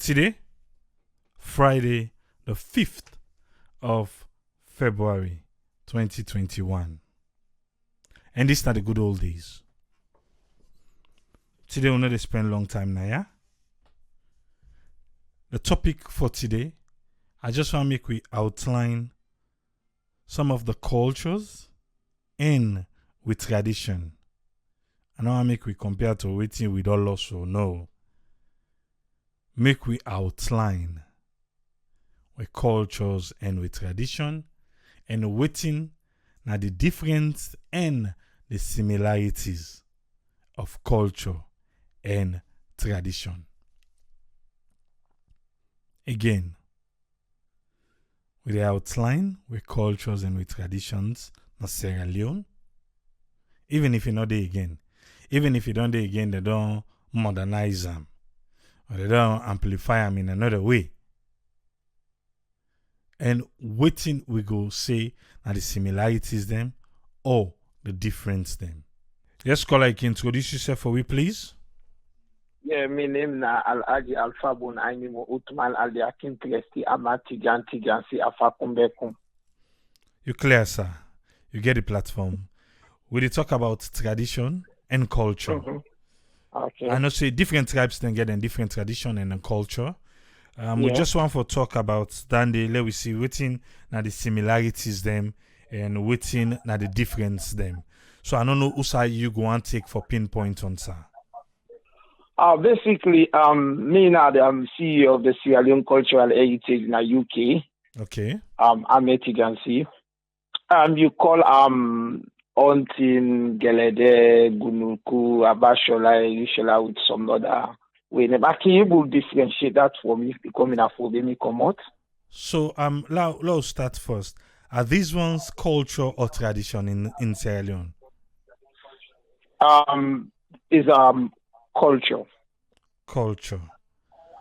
Today, Friday, the 5th of February 2021. And this are the good old days. Today, we'll not spend long time now, yeah? The topic for today, I just want to make we outline some of the cultures and with tradition. And I want to make we compare to waiting with all also no. Make we outline with cultures and with tradition and waiting now the difference and the similarities of culture and tradition. Again, with the outline with cultures and with traditions na Sierra Leone. Even if you know they again. Even if you don't they again, they don't modernize them. Or they don't amplify them in another way. And waiting we go say now the similarities them or the difference them. Yes, caller, you can introduce yourself for we, please. Yeah, my name na Al-Aji Alfabon Ainimo Utman Aldi Akin Triesti Amati Janti Jansi Afakumbekum. You clear, sir. You get the platform. We dey talk about tradition and culture. Mm-hmm. Okay. I know say different tribes then get in different tradition and culture. We just want to talk about Dande. Let we see waiting now the similarities them and waiting now the difference them. So I don't know who side you go and take for pinpoint on, sir. Basically, me now the CEO of the Sierra Leone Cultural Heritage in the UK. Okay. I'm Etigansi. You call Ontin, Gelede, Gunuku, Abashola, Rishola with some other way. But can you differentiate that for me becoming a phobia me come out? So let's start first. Are these ones culture or tradition in Sierra Leone? Is culture. Culture.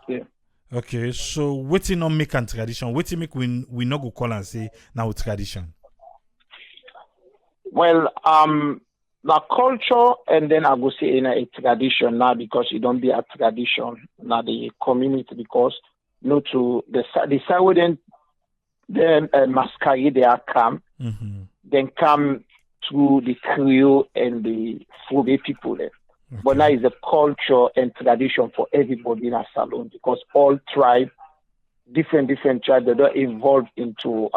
Yeah. Okay, so waiting on make and tradition. Waiting make we not go call and say now tradition. Well, the culture and then I go say in a tradition now because it don't be a tradition now the community because to the side where then masquerade they are come then come to the Creole and the Fube people there. Okay. But now is a culture and tradition for everybody in a salon because all tribes, different tribes, they don't evolve into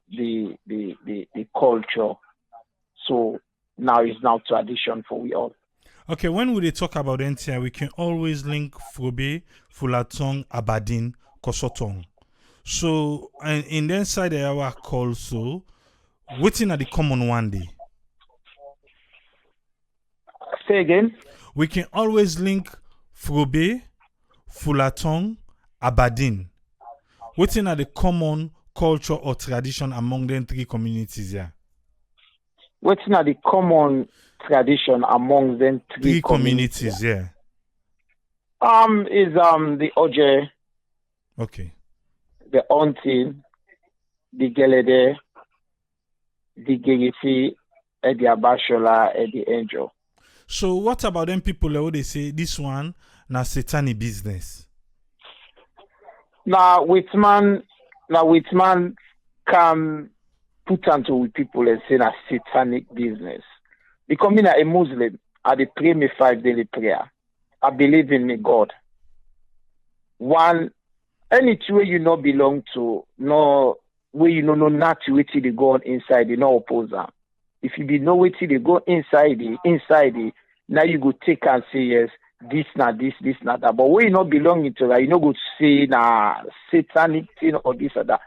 the culture. So now it's now tradition for we all. Okay, when we talk about NTI, we can always link Fube, Fulatong, Abadin, Kosotong. So in the inside of our call, so waiting at the common one day. Say again. We can always link Frobe, Fulatong, Abadin. Waiting at the common culture or tradition among them three communities here. Waiting at the common tradition among them three communities, yeah. Is the Oje. Okay. The Ontin, the Gelede, the Gegifi, and the Abashola, and the Angel. So what about them people who they say this one na satanic business? Now Whitman can put onto with people and say na satanic business. Because me a Muslim, I dey pray me 5 daily prayer. I believe in me God. One, any way you not belong to, no where you know not to wait till they go on inside, you know oppose them. If you be no way till they go inside it, now you go take and say yes, this not that. But where you not belonging to that, you not go say na satanic thing or this or that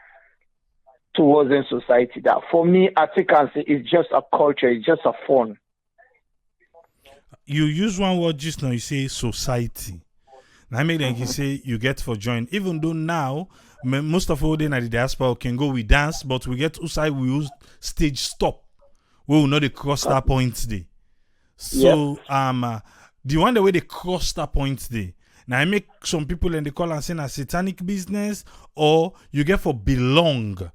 towards in society. That for me, I think and say it's just a culture, it's just a fun. You use one word just now, you say society. Now I make them you say you get for join. Even though now most of all in the diaspora can go with dance, but we get outside we use stage stop. We will not cross that point there. So the one the way they cross that point there. Now I make some people and they call and say a satanic business, or you get for belong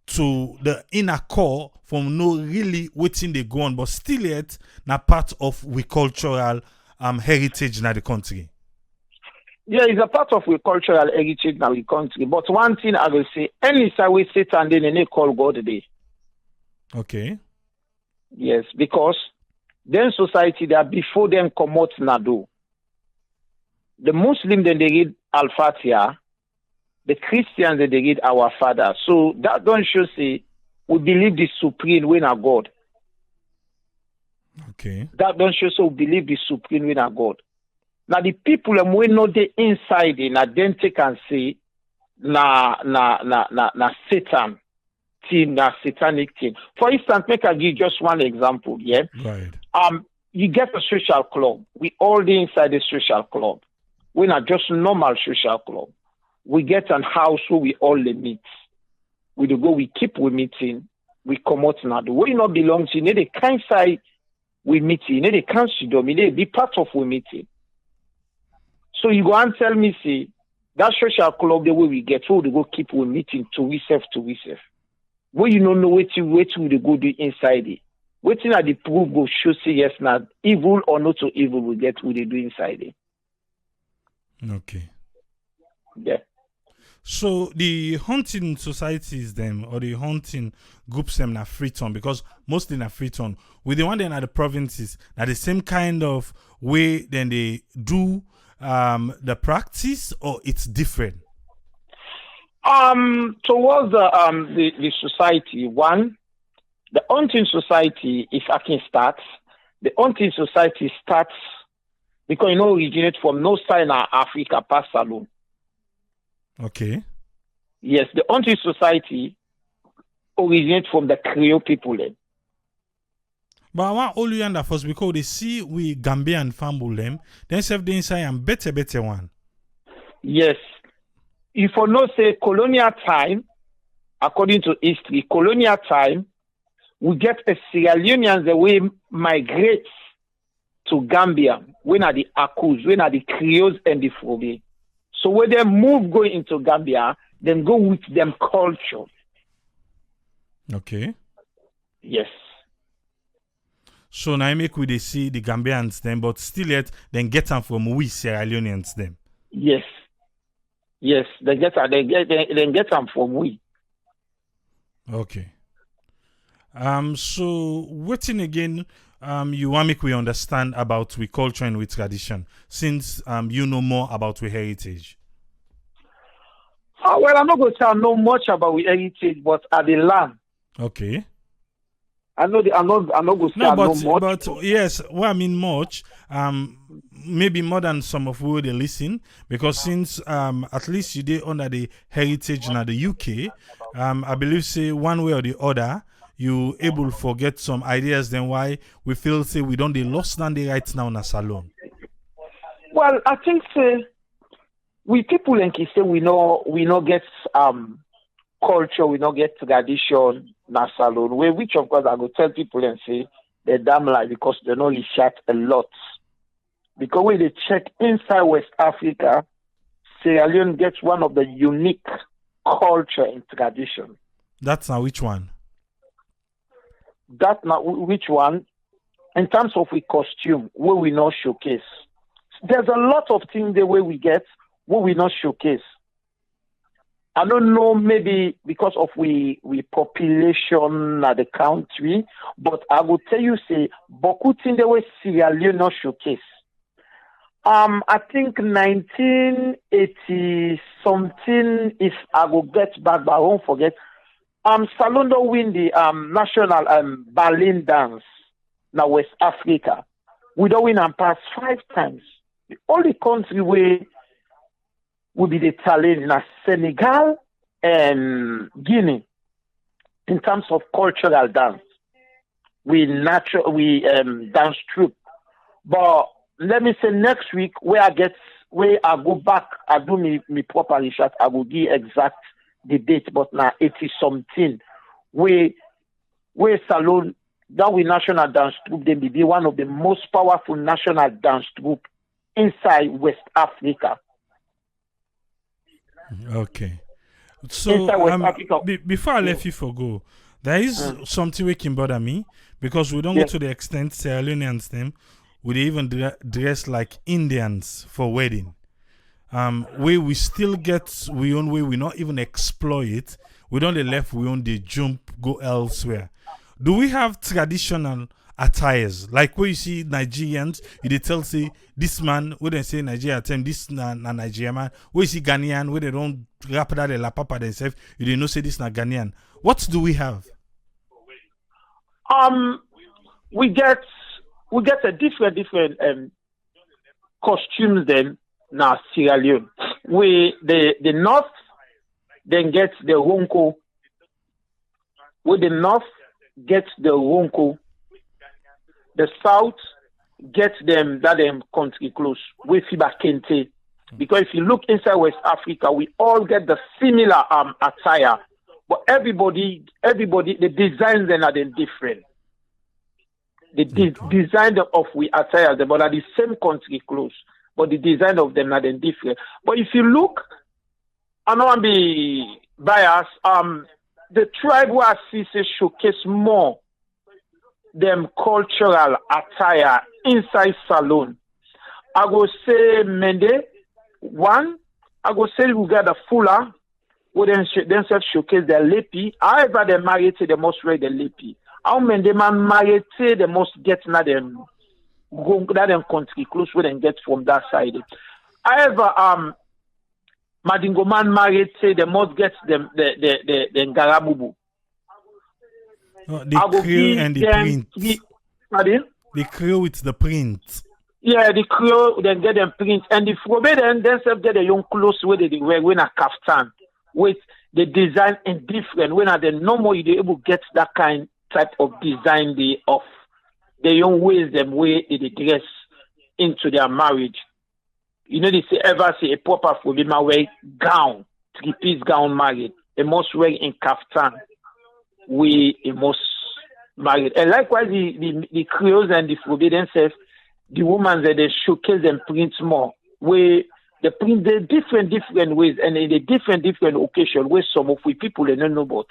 to the inner core from no really waiting they go on, but still yet na part of we cultural heritage in the country. Yeah, it's a part of our cultural heritage in our country. But one thing I will say, any side we sit and then they call God today. Okay. Yes, because then society that before them come out Nadu. The Muslim then they read Al Fatiha, the Christians then they read Our Father. So that don't show say we believe the supreme when our God. Okay. That don't show so we believe the supreme when our God. Now the people we know the inside in then take and say na Satan team, na satanic team. For instance, make I give just one example, yeah. Right. You get a social club. We all the inside the social club. We're not just normal social club. We get an house where we all meet. We do go, we keep we meeting, we come out now. The way not belong to, you know, the kind side we meeting, you know, the kind of be part of we meeting. So you go and tell me, say, that social club, the way we get, so we go keep we meeting to we self. Where you don't know what to we go do inside it. Waiting at the proof go show say yes now, evil or not so evil we get what they do inside it. Okay. Yeah. So the hunting societies them or the hunting groups them na Freetown because mostly na Freetown. With the one then at the provinces, now the same kind of way then they do the practice or it's different? Towards the society, one, the hunting society, if I can start, the hunting society starts because you know originate from no side in Africa past alone. Okay. Yes, the hunting society originates from the Creole people. But I want all you under first because they see we Gambian family them, then serve the inside and better one. Yes. If you know say colonial time, according to history, colonial time, we get a Sierra Leoneans the way migrate to Gambia when are the Akus, when are the Creoles and the Fobe. So when they move going into Gambia, then go with them culture. Okay. Yes. So now I make we they see the Gambians them, but still yet then get them from we Sierra Leoneans them. Yes. Yes, they get them from we. Okay. So waiting again, you want make we understand about we culture and we tradition, since you know more about we heritage. Well, I'm not going to know much about we heritage, but at the land. Okay. I'm not going to say I know much. But yes, well, I mean much. Maybe more than some of who they listen, because since at least you did under the heritage now the UK, I believe say one way or the other you able to forget some ideas. Then why we feel say we don't they lost standing right now in a salon. Well, I think say we people in say we know get culture, we not get tradition na salon. Which of course I go tell people and say they damn lie because they know research a lot. Because when they check inside West Africa, Sierra Leone gets one of the unique culture and tradition. That's now which one? That now which one? In terms of we costume, where we not showcase. There's a lot of things the way we get where we not showcase. I don't know, maybe because of we population at the country, but I will tell you say beaucoup things the way Sierra Leone not showcase. I think 1980 something, if I go get back, but I won't forget. Salondo win the national Berlin dance now West Africa. We don't win and pass 5 times. The only country where will be the challenge in Senegal and Guinea in terms of cultural dance. We dance troupe, but let me say next week where I go back, I do me proper research, I will give exact the date, but now 80 something. We Salon that we national dance troupe, they be one of the most powerful national dance troupe inside West Africa. Okay. So before I let you go, there is something we can bother me because we don't go to the extent Sierra Leoneans them would even dress like Indians for wedding. where we still get we own way, we not even exploit it. We don't dey left, we own the jump go elsewhere. Do we have traditional attires like where you see Nigerians? You dey tell say this man where they say Nigeria term, this na Nigerian man. Where you see Ghanaian where they don't rap that they la papa themselves, you dey know say this na Ghanaian. What do we have? We get a different costumes then now Sierra Leone. We the north then gets the ronko. With the north gets the ronko. The south gets them country close. We fiba kente. Because if you look inside West Africa, we all get the similar attire. But everybody the designs then are then different. The design of we attire them, but are the same country close. But the design of them are then different. But if you look, I don't want to be biased. The tribe where I see say showcase more them cultural attire inside salon. I go say Mende. One, I go say we got the Fuller, who themselves showcase their lepi. However, they married, they must wear the lepi. How many man married, they must get na them go that them country close where they get from that side. However, Madingo man married, they must get them the Ngarabubu. The crew and the print. Pardon? The crew with the print. Yeah, the crew then get them print, and the Frobe then themselves get the young clothes where they wear when a kaftan with the design and different. When are the normal you able to get that type of design of the young ways them way they dress into their marriage. You know they say ever say a proper Frobe man wear gown, 3-piece gown married. They must wear in kaftan. We must married. And likewise the creoles and the Frobe themselves. The women that they showcase and print more, where they print the different ways and in a different occasion where some of we people they don't know about.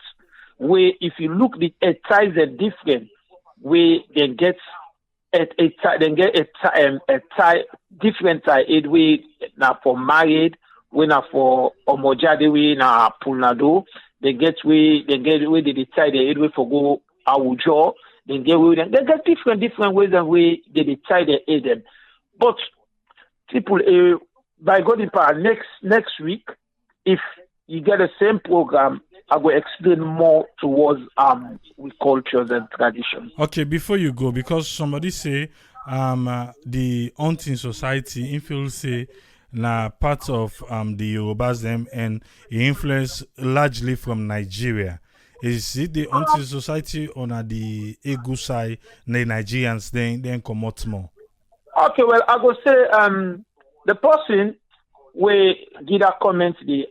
Where if you look the ties are different, where they get a tie different tie. It way now for married, we now for omojade way na pulnado. They get way they tie the way for go awujo. They get different ways and way they decide to aid them. But people, by God in power, next week, if you get the same program, I will explain more towards with cultures and traditions. Okay, before you go, because somebody say the hunting society influence say na part of the Yorubas them and influence largely from Nigeria. Is it the hunting society or the Egu side, the Nigerians then come out more? Okay, well I go say the person where did a comment the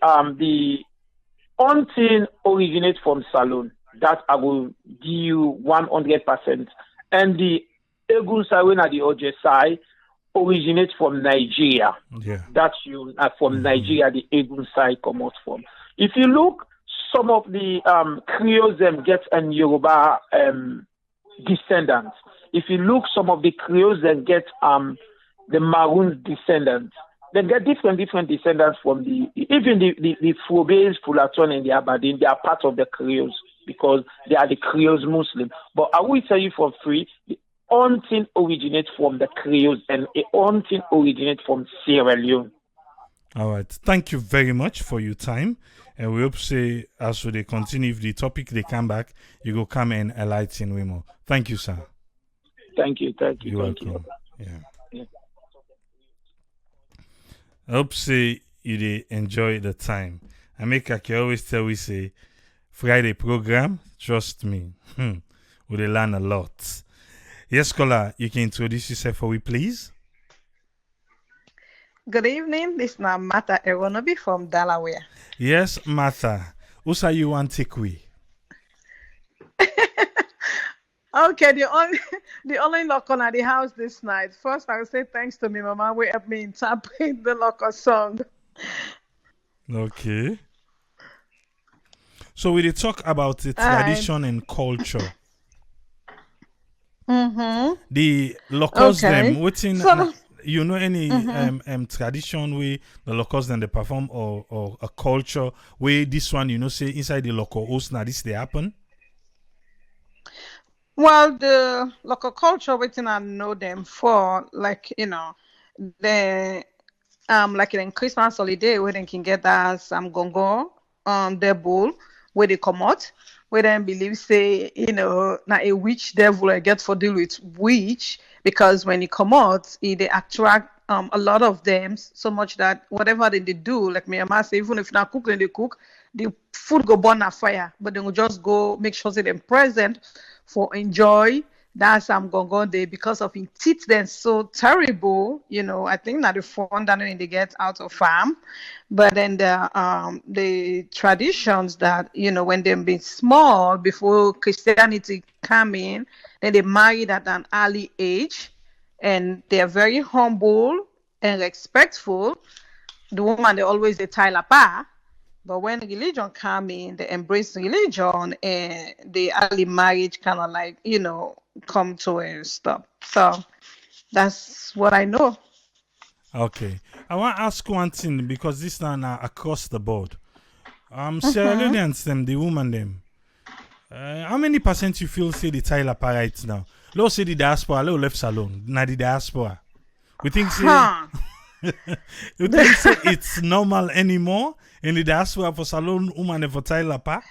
hunting originates from Salon. That I will give you 100%. And the Egu side when at the OJ side originates from Nigeria. Yeah. That's you from Nigeria the Egu side come out from. If you look some of the Creoles get and Yoruba descendants. If you look, some of the Creoles get the Maroon descendants. They get different descendants from even the Frobes, Fulaton, and the Aberdeen. They are part of the Creoles because they are the Creoles Muslim. But I will tell you for free, the hunting originates from the Creoles and the hunting originates from Sierra Leone. All right. Thank you very much for your time. And we hope say as they continue, if the topic they come back, you go come and enlighten we more. Thank you, sir. Thank you. You're welcome. Yeah. I hope say you they enjoy the time. I make like you always tell we say Friday program, trust me. We they learn a lot. Yes, caller, you can introduce yourself for we please. Good evening. This is Martha Eronobi from Delaware. Yes, Martha. Who say you want take we? Okay, the only local at the house this night. First, I will say thanks to my mama who helped me interpret the local song. Okay. So we did talk about the tradition and culture. Mm-hmm. The locals Okay. them waiting. So, you know any Mm-hmm. tradition way the locals then they perform or a culture where this one say inside the local host now this they happen? Well, the local culture, waiting I know them for, like, the like in Christmas holiday where they can get that some gongo their bowl where they come out, where they believe say, now a witch devil I get for deal with witch, because when it come out, they attract a lot of them so much that whatever they do, like me and my say, even if not cook, then they cook, the food go burn a fire, but they will just go make sure that they're present for enjoy that's Gongon Day because of it teeth then so terrible, I think that the fun that they get out of farm. But then the traditions that, when they been small before Christianity come in, then they married at an early age and they're very humble and respectful. The woman they always they tie lapa. But when religion come in, they embrace religion and the early marriage kind of like, come to a stop. So that's what I know. Okay, I want to ask one thing because this now across the board. Sierra Mm-hmm. Leoneans them the woman them. How many percent you feel say the Tyler right now? Let's say the diaspora, let's left salon. Now the diaspora. We think say Huh. you think say it's normal anymore in the diaspora for salon woman for Tyler pa?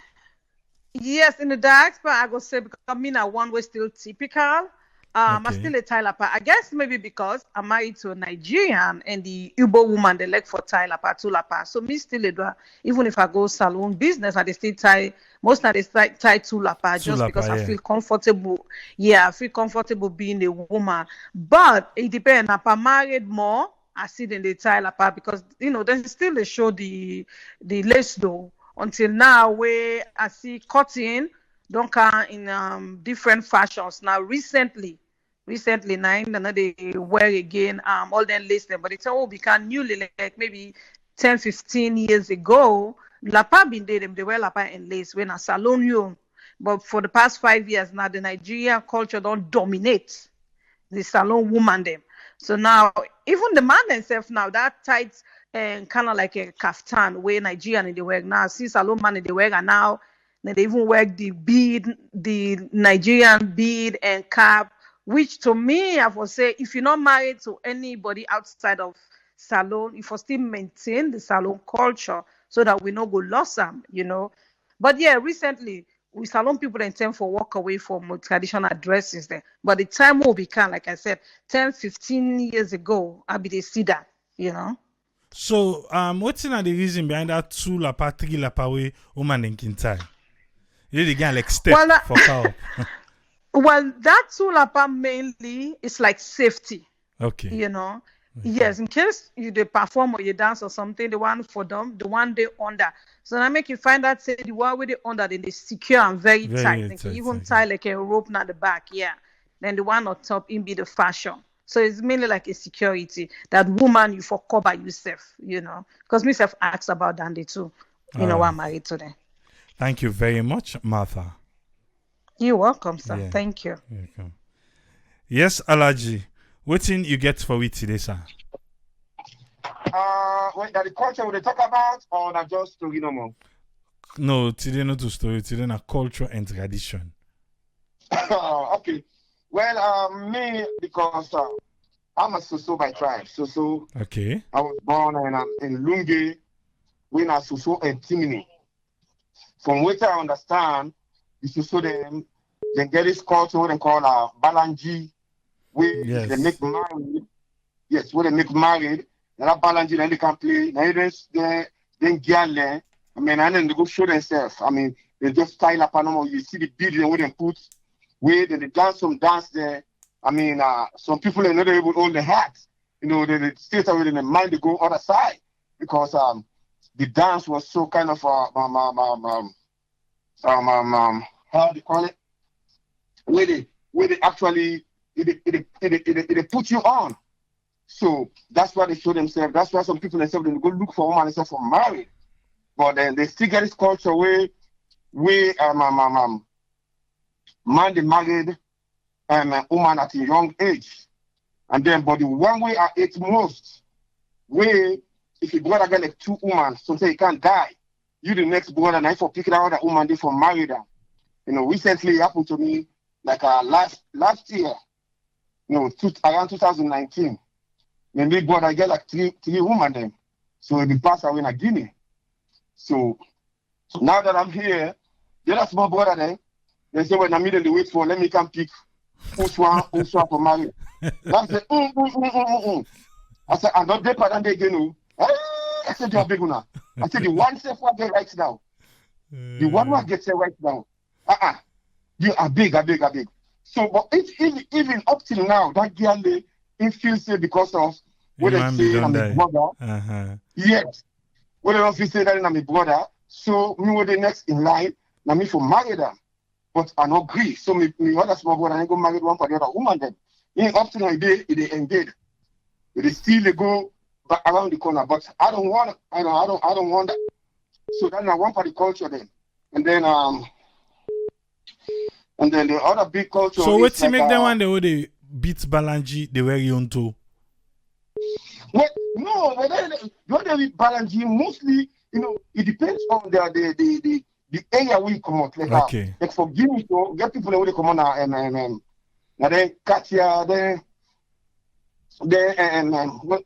Yes, in the diaspora, I go say because I mean, one way still typical. I Okay. still a Tyler part. I guess maybe because I'm married to a Nigerian and the Igbo woman they like for Tyler part, two lapa. So me still a do. Even if I go salon business, I dey still tie most of the tie two lapa just Sulapa, because I yeah. feel comfortable. Yeah, I feel comfortable being a woman. But it depends. If I'm married more, I see in the tie lapa because they still they show the lace though until now where I see cutting don't come in different fashions. Now recently now they wear again all them lace them, but it's all become newly like maybe 10, 15 years ago. Lapa been there them they wear lapa and lace when a salon you. But for the past 5 years now the Nigerian culture don't dominate the salon woman them. So now even the man themselves now that tight and kind of like a kaftan where Nigerian they wear now. See salon man they wear and now they even wear the bead, the Nigerian bead and cap, which to me I would say if you're not married to anybody outside of salon, if you still maintain the salon culture so that we no go lost them. But yeah, recently we salon people intend for walk away from traditional dresses there. But the time will become, like I said, 10, 15 years ago, I be they see that. So what's the reason behind that two lapa, three lapa way woman in Kintai? You the guy like step Well, for cow. well, that Sulapa mainly is like safety, Okay. you know. Okay. Yes, in case you they perform or you dance or something, the one for them, the one they under. So now make you find that say the one with the under, then they secure and very tight. Very They can tight. even Okay. tie like a rope at the back, yeah. Then the one on top in be the fashion. So it's mainly like a security that woman you for cover yourself. Because myself asked about Dandy too. All Why right. I'm married to them. Thank you very much, Martha. You're welcome, sir. Yeah. Thank you. Welcome. Yes, Alaji. What thing you get for it today, sir? That the culture we talk about, or not just story no more? No, today not to story. Today na culture and tradition. Okay. Well, me because I'm a Soso by tribe. Soso. Okay. I was born in Lunge, when I Soso and Timini. From what I understand, the Soso they get this culture what they call Balanji, where Yes. they make married. Yes, where they make married. And that Balanji then they can play. Now then girl and then they go show themselves. I mean, they just style up and you see the bead where they put where they dance some dance there. I mean, some people are not able to hold the hat. They stay away in the mind to go other side because the dance was so kind of how do you call it? Where they actually it put you on. So that's why they show themselves. That's why some people themselves they go look for woman themselves for married, but then they still get this culture where man they married woman at a young age. And then, but the one way I hate most, way if your brother get like 2 women, sometimes he can't die. You the next brother, and I for picking out that woman, they for marry them. Recently it happened to me like last year, around 2019. My big brother get like three women then. So he passed away in Guinea. So now that I'm here, the other small brother then, they say when I'm in the wait for, let me come pick who's one for marry. Now I say, I said, I'm not there for that again. I said, you're big one. I said, the one safe one get right now. The one gets it right now. You are big. So, but even up till now, that girl, it feels say because of what they say I'm my brother. Yes. What they don't feel say that I'm my brother. So, me were the next in line, now me for marry them. But I don't agree. So, me other small brother, I go marry one for the other woman then. Up till now, they engage. They still go back around the corner. But I don't want that. So then I want for the culture then. And then the other big culture. So what's like, make them one the way they beat Balanji, they were on to? Well, no, but they beat Balanji mostly, it depends on the area we come out. Like, okay. Like for Guinea, so get people that will come on and then Katia, then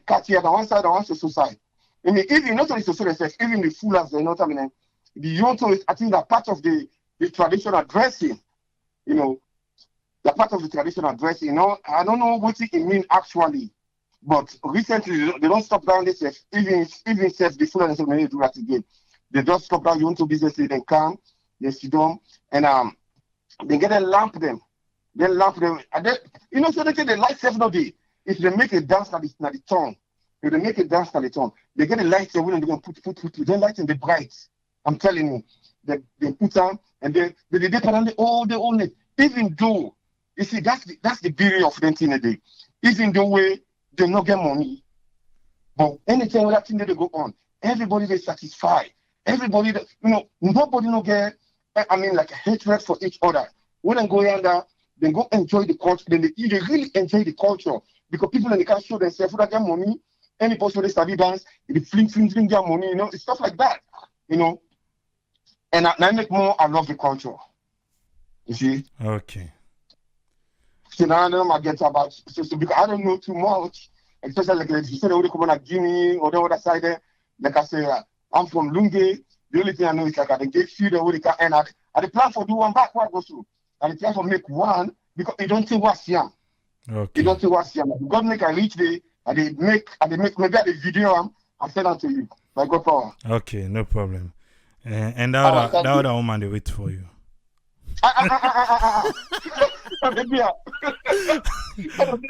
Katia, the one side, the one social side. I mean, even not only social effects, even the Fulas, you know what I mean? The Yonto is, I think, that part of the traditional dressing. The part of the traditional dressing. I don't know what it means actually, but recently they don't stop down this. Even says the Fulas they do that again. They just stop down Yonto business. They come, they sit down, and they get a lamp them. They lamp them. And they, so they say the light seven of the. If they make a dance at the tongue, if they make a dance at the tongue, they get the lights and they're going to put they light in the bright. I'm telling you, they put on and they put on all the even though you see that's the beauty of them thing a day. Even though they not get money, but anything with that thing that they go on, everybody they satisfied. Everybody that nobody no get like a hatred for each other. When they go yonder, they go enjoy the culture. They really enjoy the culture. Because people they can't show themselves who get money. Any person they study dance, they fling their money, it's stuff like that, And I make more. I love the culture. You see? Okay. So now I don't get about so because I don't know too much, especially like you said, they come on a Guinea or the other side there. Like I say, I'm from Lunge. The only thing I know is like I get few the way they can end. I plan for do one back what goes through. I plan for make one because you don't think what's young. Okay. You don't see what's here. God make I reach there, and they make maybe I video and send that to you. By God power. Okay, no problem. And that other woman they wait for you.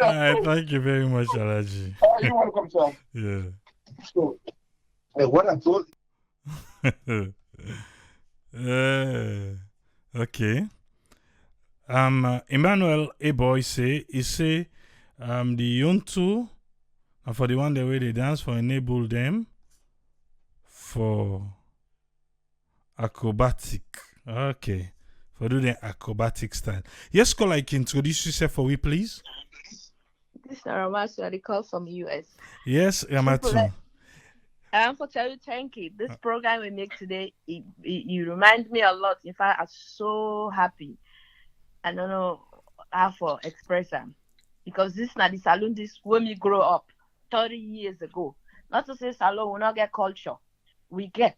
Alright, thank you very much, Alaji. You're welcome, sir. Yeah. So, what I told okay. Emmanuel A-boy say the Yontu and for the one the way they dance for enable them for acrobatic. Okay. For do the acrobatic style. Yes, call like introduce yourself for we please. This is Ramatu. I call from US. Yes, Ramatu. I want to tell you thank you. This program we make today, you remind me a lot. In fact, I'm so happy. I don't know how to express them. Because this is not the salon this when we grow up 30 years ago. Not to say salon will not get culture. We get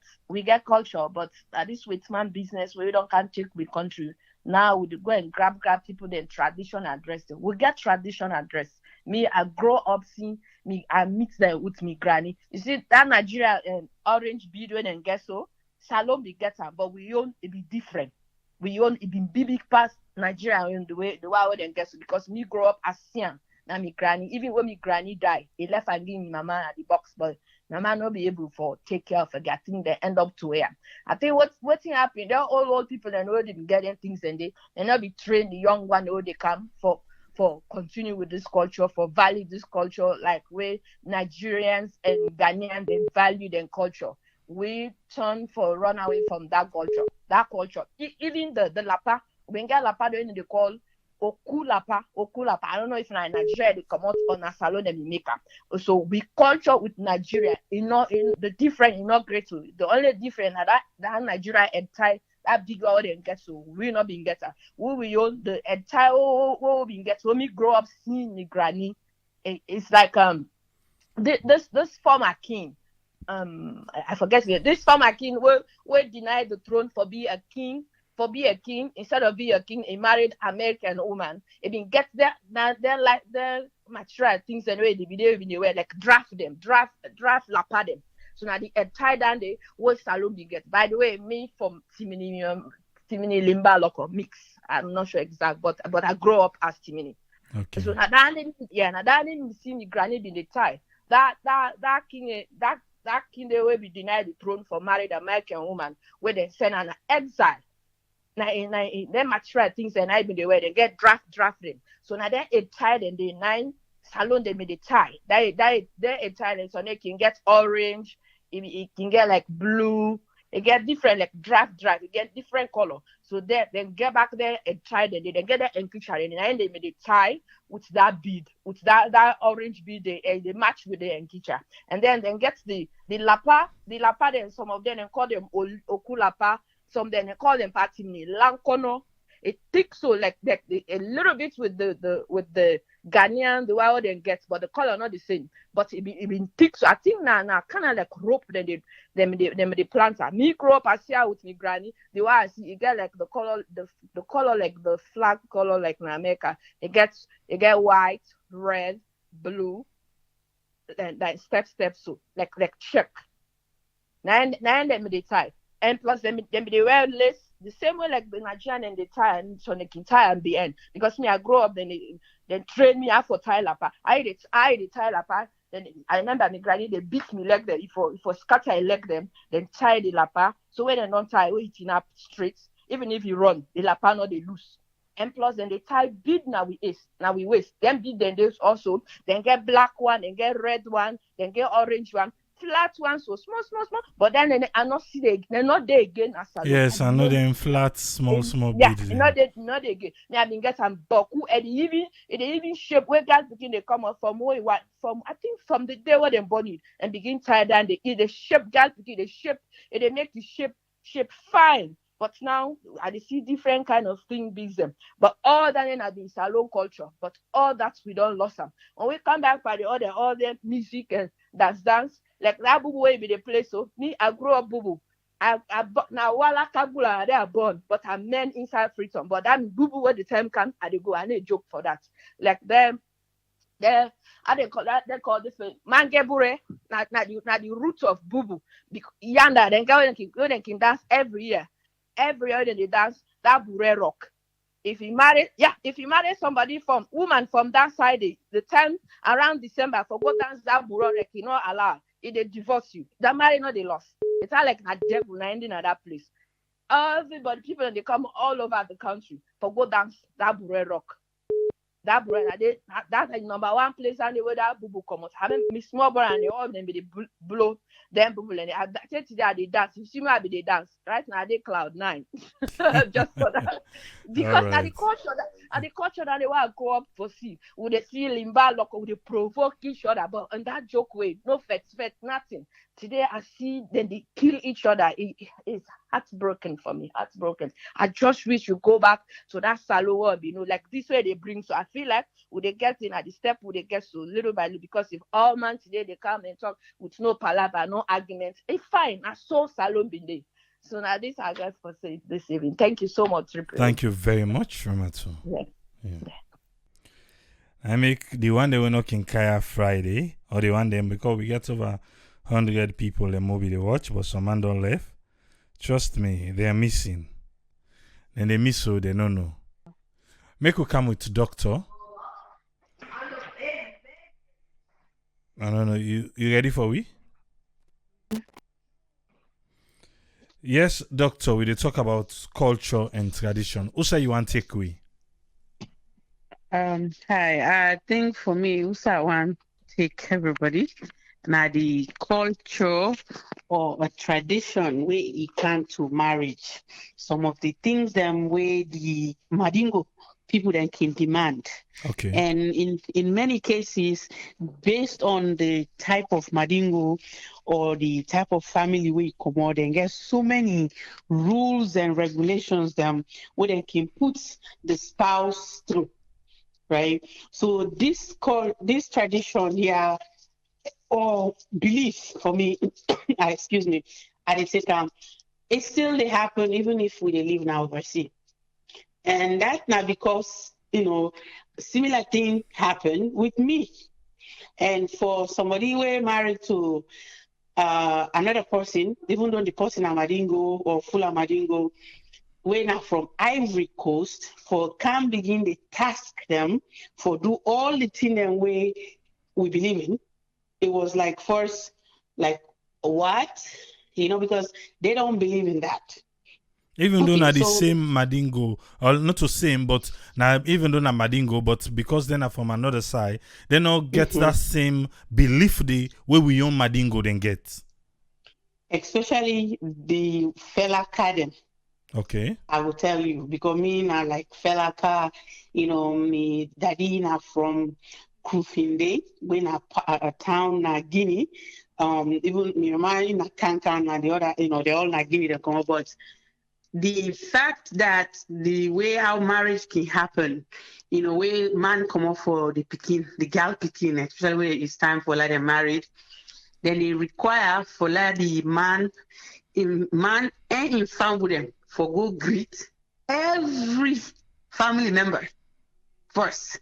culture, but at this with man business we don't can't take with country. Now we go and grab people then traditional dress. We get traditional dress. Me, I grow up seeing me, I meet them with me granny. You see that Nigeria orange bead and get so salon we get them, but we own it be different. We own it be big past Nigeria in the way they get so because me grow up as young. Now me granny, even when me granny die, he left and give me mama at the box, but mama not be able for take care of her. I think they end up to her. I think what's happening, they're all old people and already been getting things and they not be trained the young one who they come for continue with this culture, for value this culture, like where Nigerians and Ghanaians they value their culture. We turn for run away from that culture. Even the lapa, when get lapa they call Okulapa. I don't know if in Nigeria they come out on a salon and make up. So we culture with Nigeria, in the different, great. The only difference that Nigeria entire that big one and get, so we not being getter. We will own the entire we being get. When we grow up seeing the granny, it's like this former king. I forget this former king will deny the throne for be a king. Instead of be a king, a married American woman. It been get there now. They're like the material things anyway. They were like draft lapa them. So now the entire day what salon be get. By the way, me from Timini Limba local mix. I'm not sure exact, but I grow up as Timini. Okay. So now that didn't see me granny be the tie. That king they will be denied the throne for married American woman where they send an exile. Now they material things and I be the way they get drafted. So now they a tied and they 9 salon they made the tie. They a tied so they can get orange, it can get like blue, it get different like draft, it get different color. So they then get back there and tie and they get that picture and then they made a tie with that bead, with that orange bead they match with the enkicha. And then get the lapa then some of them and call them okulapa. Some then they call them patimni lankono. It thick so like a little bit with the Ghanaian the way they get, but the color not the same. But it been thick so I think now kind of like rope then the plants are. Me grow up as here with me granny. The way I see you get like the color like the flag color like in America. It get white, red, blue, and like step so like check. Now them the type. And plus, them they wear lace the same way like the Nigerian and the tie and so they can tie and the end. Because me, I grow up, then train me out for tie lapa. I the tie lapa. Then I remember my granny, they beat me leg there. If I scatter I leg them, then tie the lapa. So when they don't tie, we hitting up straight. Even if you run, the lapa not they loose. And plus, then they tie bead now we waist. Then bead then there's also, then get black one, then get red one, then get orange one. Flat ones so small, but then they are not they're not there again as salon. Yes, I know them flat, small beads. Yeah, not they again. Me have been get some boku and even shape where guys begin they come up from where I think from the day where they born it and begin tie down the shape guys begin the shape and they make the shape fine. But now I see different kind of thing beats them. But all that in the salon culture. But all that we don't lost them. When we come back by all the music and dance. Like that bubu way be the place. So me, I grew up bubu. I now wala kabula they are born, but I'm men inside freedom. But that bubu when the time comes, I go and they joke for that. Like them, how they call that? They call this mangebure. Now the root of bubu. Yanda then go and can dance every year. Every year they dance that bure rock. If you marry somebody woman from that side, the time around December for go dance that bure rock, you know allow. If they divorce you, that marriage not they lost. It's not like a devil ending at that place. Everybody, people they come all over the country for go dance that bure rock. That bure that's like number one place and the way that bubu come out. Having me small boy and they all them be the blow them bubu and they dance. You see me I be they dance right now they cloud 9. Just for that. Because Right. at the culture that they want to go up for see, would they see limba lock, would they provoke each other, but in that joke way, no fet, nothing. Today I see then they kill each other. It's heartbroken for me. Heartbroken. I just wish you go back to that salon, like this way they bring. So I feel like would they get in at the step, would they get so little by little, because if all man today they come and talk with no palaver, no argument, it's fine. I saw salon been there. So now this I guess for say this evening. Thank you so much. Thank you very much, Ramatu. Yeah. I make the one they were not in Kaya Friday, or the one them because we get over 100 people in movie they watch, but some man don't left. Trust me, they are missing. Then they miss so they don't know. Make you come with doctor. I don't know. You ready for we? Yes, doctor. We did talk about culture and tradition. Who say you want take we? Hi. I think for me, I want to take everybody. Now the culture or a tradition where it come to marriage. Some of the things them way the Madingo people then can demand. Okay. And in many cases, based on the type of Madingo or the type of family we come out, and get so many rules and regulations them where they can put the spouse through, right? So this tradition here or belief for me, excuse me, at the same time, it still they happen even if we dey live now overseas. And that's not because, similar thing happened with me. And for somebody who married to another person, even though the person Amadingo or full Amadingo, when are from Ivory Coast, for can begin the task them for do all the thing and way we believe in. It was like first, like what? Because they don't believe in that. Even though Okay, not the so- same Madingo, or not the same, but now even though not Madingo, but because they're not from another side, they not get that same belief the way we own Madingo then get. Especially the fella Cadem. Okay. I will tell you, because me na like fella car, me daddy na from Kufinde, when a town na Guinea. Even me mama na Kankan and the other, they all na Guinea they come, but the fact that the way how marriage can happen, way man come up for the pikin, the girl pikin, especially when it's time for like them married, then they require for like the man and in family for go greet every family member first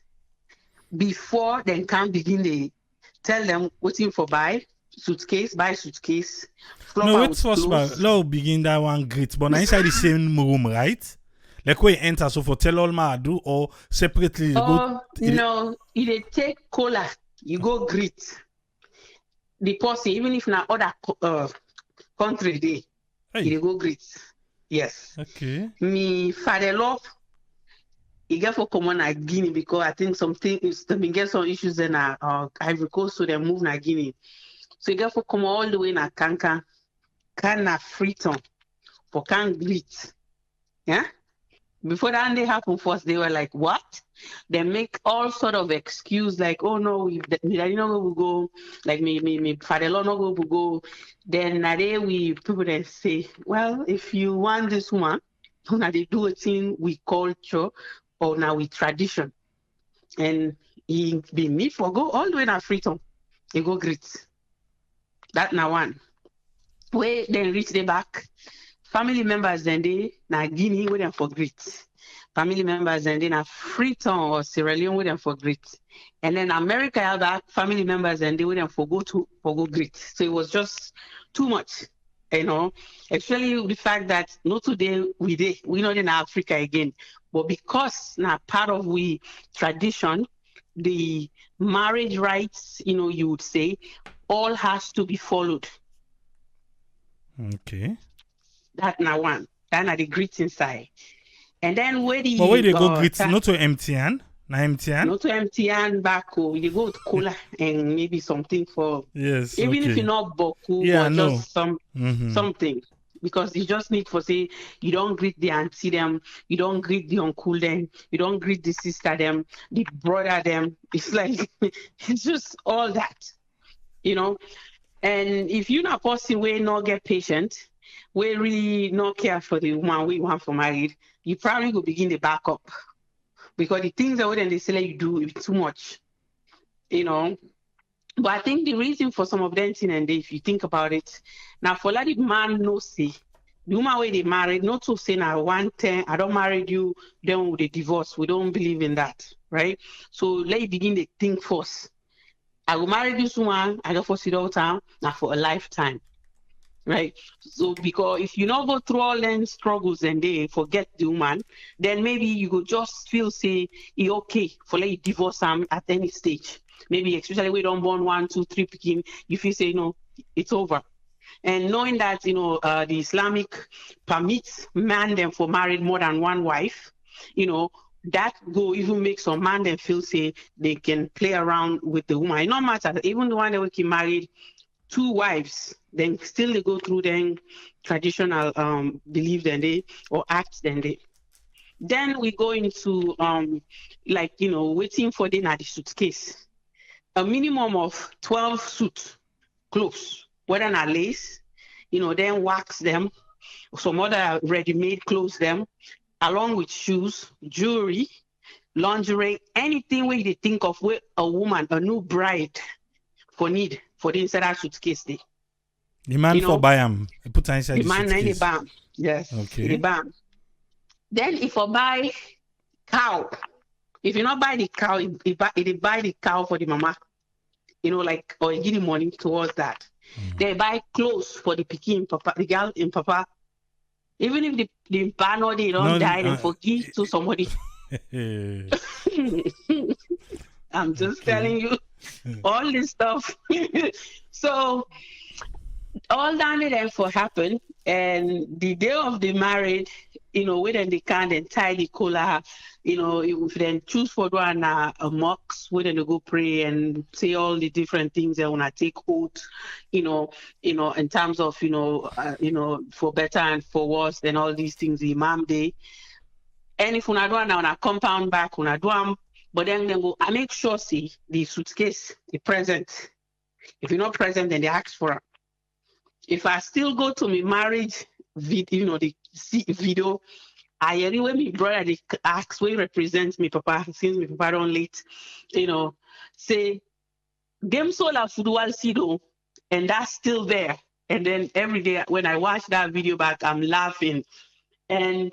before they can begin they tell them waiting for buy suitcase, No, flopper wait with first, but clothes. let's begin that one great. But now inside the same room, right? Like we enter, so for tell all my do or separately Oh no, it take cola, you go greet the person, even if na other country day, you go greet. Yes. Okay. Me father love he get for common at Guinea because I think something is they get some issues in Ivory Coast, so they move na Guinea. So he get for come all the way na Kankan, can na Freetown for can greet. Yeah. Before that day happened first, they were like, what? They make all sort of excuse like, oh no, we daddy no go, like me father-in-law no go. Then na day we people then say, well, if you want this one, now they do a thing we culture or now we tradition. And he be me for go all the way na Freetown. He go greet. That na one. Where then reach the back. Family members then they na Guinea where them for greet. Family members and then a Freetown or Sierra Leone with them for greet. And then America have that family members and they with them for go greet. So it was just too much, Especially the fact that not today we're not in Africa again. But because now part of we tradition, the marriage rights, you would say, all has to be followed. Okay. That now one. That now the greeting side. And then where the But where they go greet not to MTN? Na MTN? Not to MTN back, you go to cola and maybe something for yes. Even okay. if you're not boku, Yeah, but no. just something. Because you just need for say you don't greet the auntie them, you don't greet the uncle them, you don't greet the sister them, the brother them. It's like it's just all that, And if you're not person where not get patient, we really not care for the woman we want for married, you probably will begin the backup because the things that they say you do is too much, But I think the reason for some of them thing and if you think about it, now for that man no say the woman where they married, not to say now 110, I don't marry you, then they divorce. We don't believe in that, right? So let you begin to think first. I will marry this woman, I go for all time, now for a lifetime. Right. So because if you not go through all them struggles and they forget the woman, then maybe you could just feel say it's okay for let you divorce them at any stage. Maybe especially we don't born 1, 2, 3 picking, you feel say it's over. And knowing that the Islamic permits man them for married more than one wife, that go even make some man them feel say they can play around with the woman. It no matter even the one that we can married 2 wives, then still they go through then traditional belief then they or acts then they. Then we go into like, waiting for the suitcase. A minimum of 12 suit clothes, whether not lace, then wax them. Some other ready-made clothes them, along with shoes, jewelry, lingerie, anything where you think of where a woman, a new bride, for need for the inside that suitcase. The man for buy them, put inside the man suitcase. The bam. Yes. Okay. The bam. Then if I buy cow, if you not buy the cow, if buy the cow for the mama, like, or you give the money towards that. They buy clothes for the pikin, papa, the girl in papa. Even if the partner they don't die, then forgive to somebody. I'm just telling you all this stuff. So all that then for happen, and the day of the marriage, when they can then tie the collar, if then choose for one a mocks, when they go pray and say all the different things they wanna take oath, in terms of for better and for worse and all these things the Imam day. And if una do on a compound back, una do am, but then go, I make sure see the suitcase, the present. If you're not present, then they ask for it. If I still go to my marriage video, the video, I anyway my brother they ask where represents me papa since my papa don't late, say them solar football sido, and that's still there. And then every day when I watch that video back, I'm laughing, and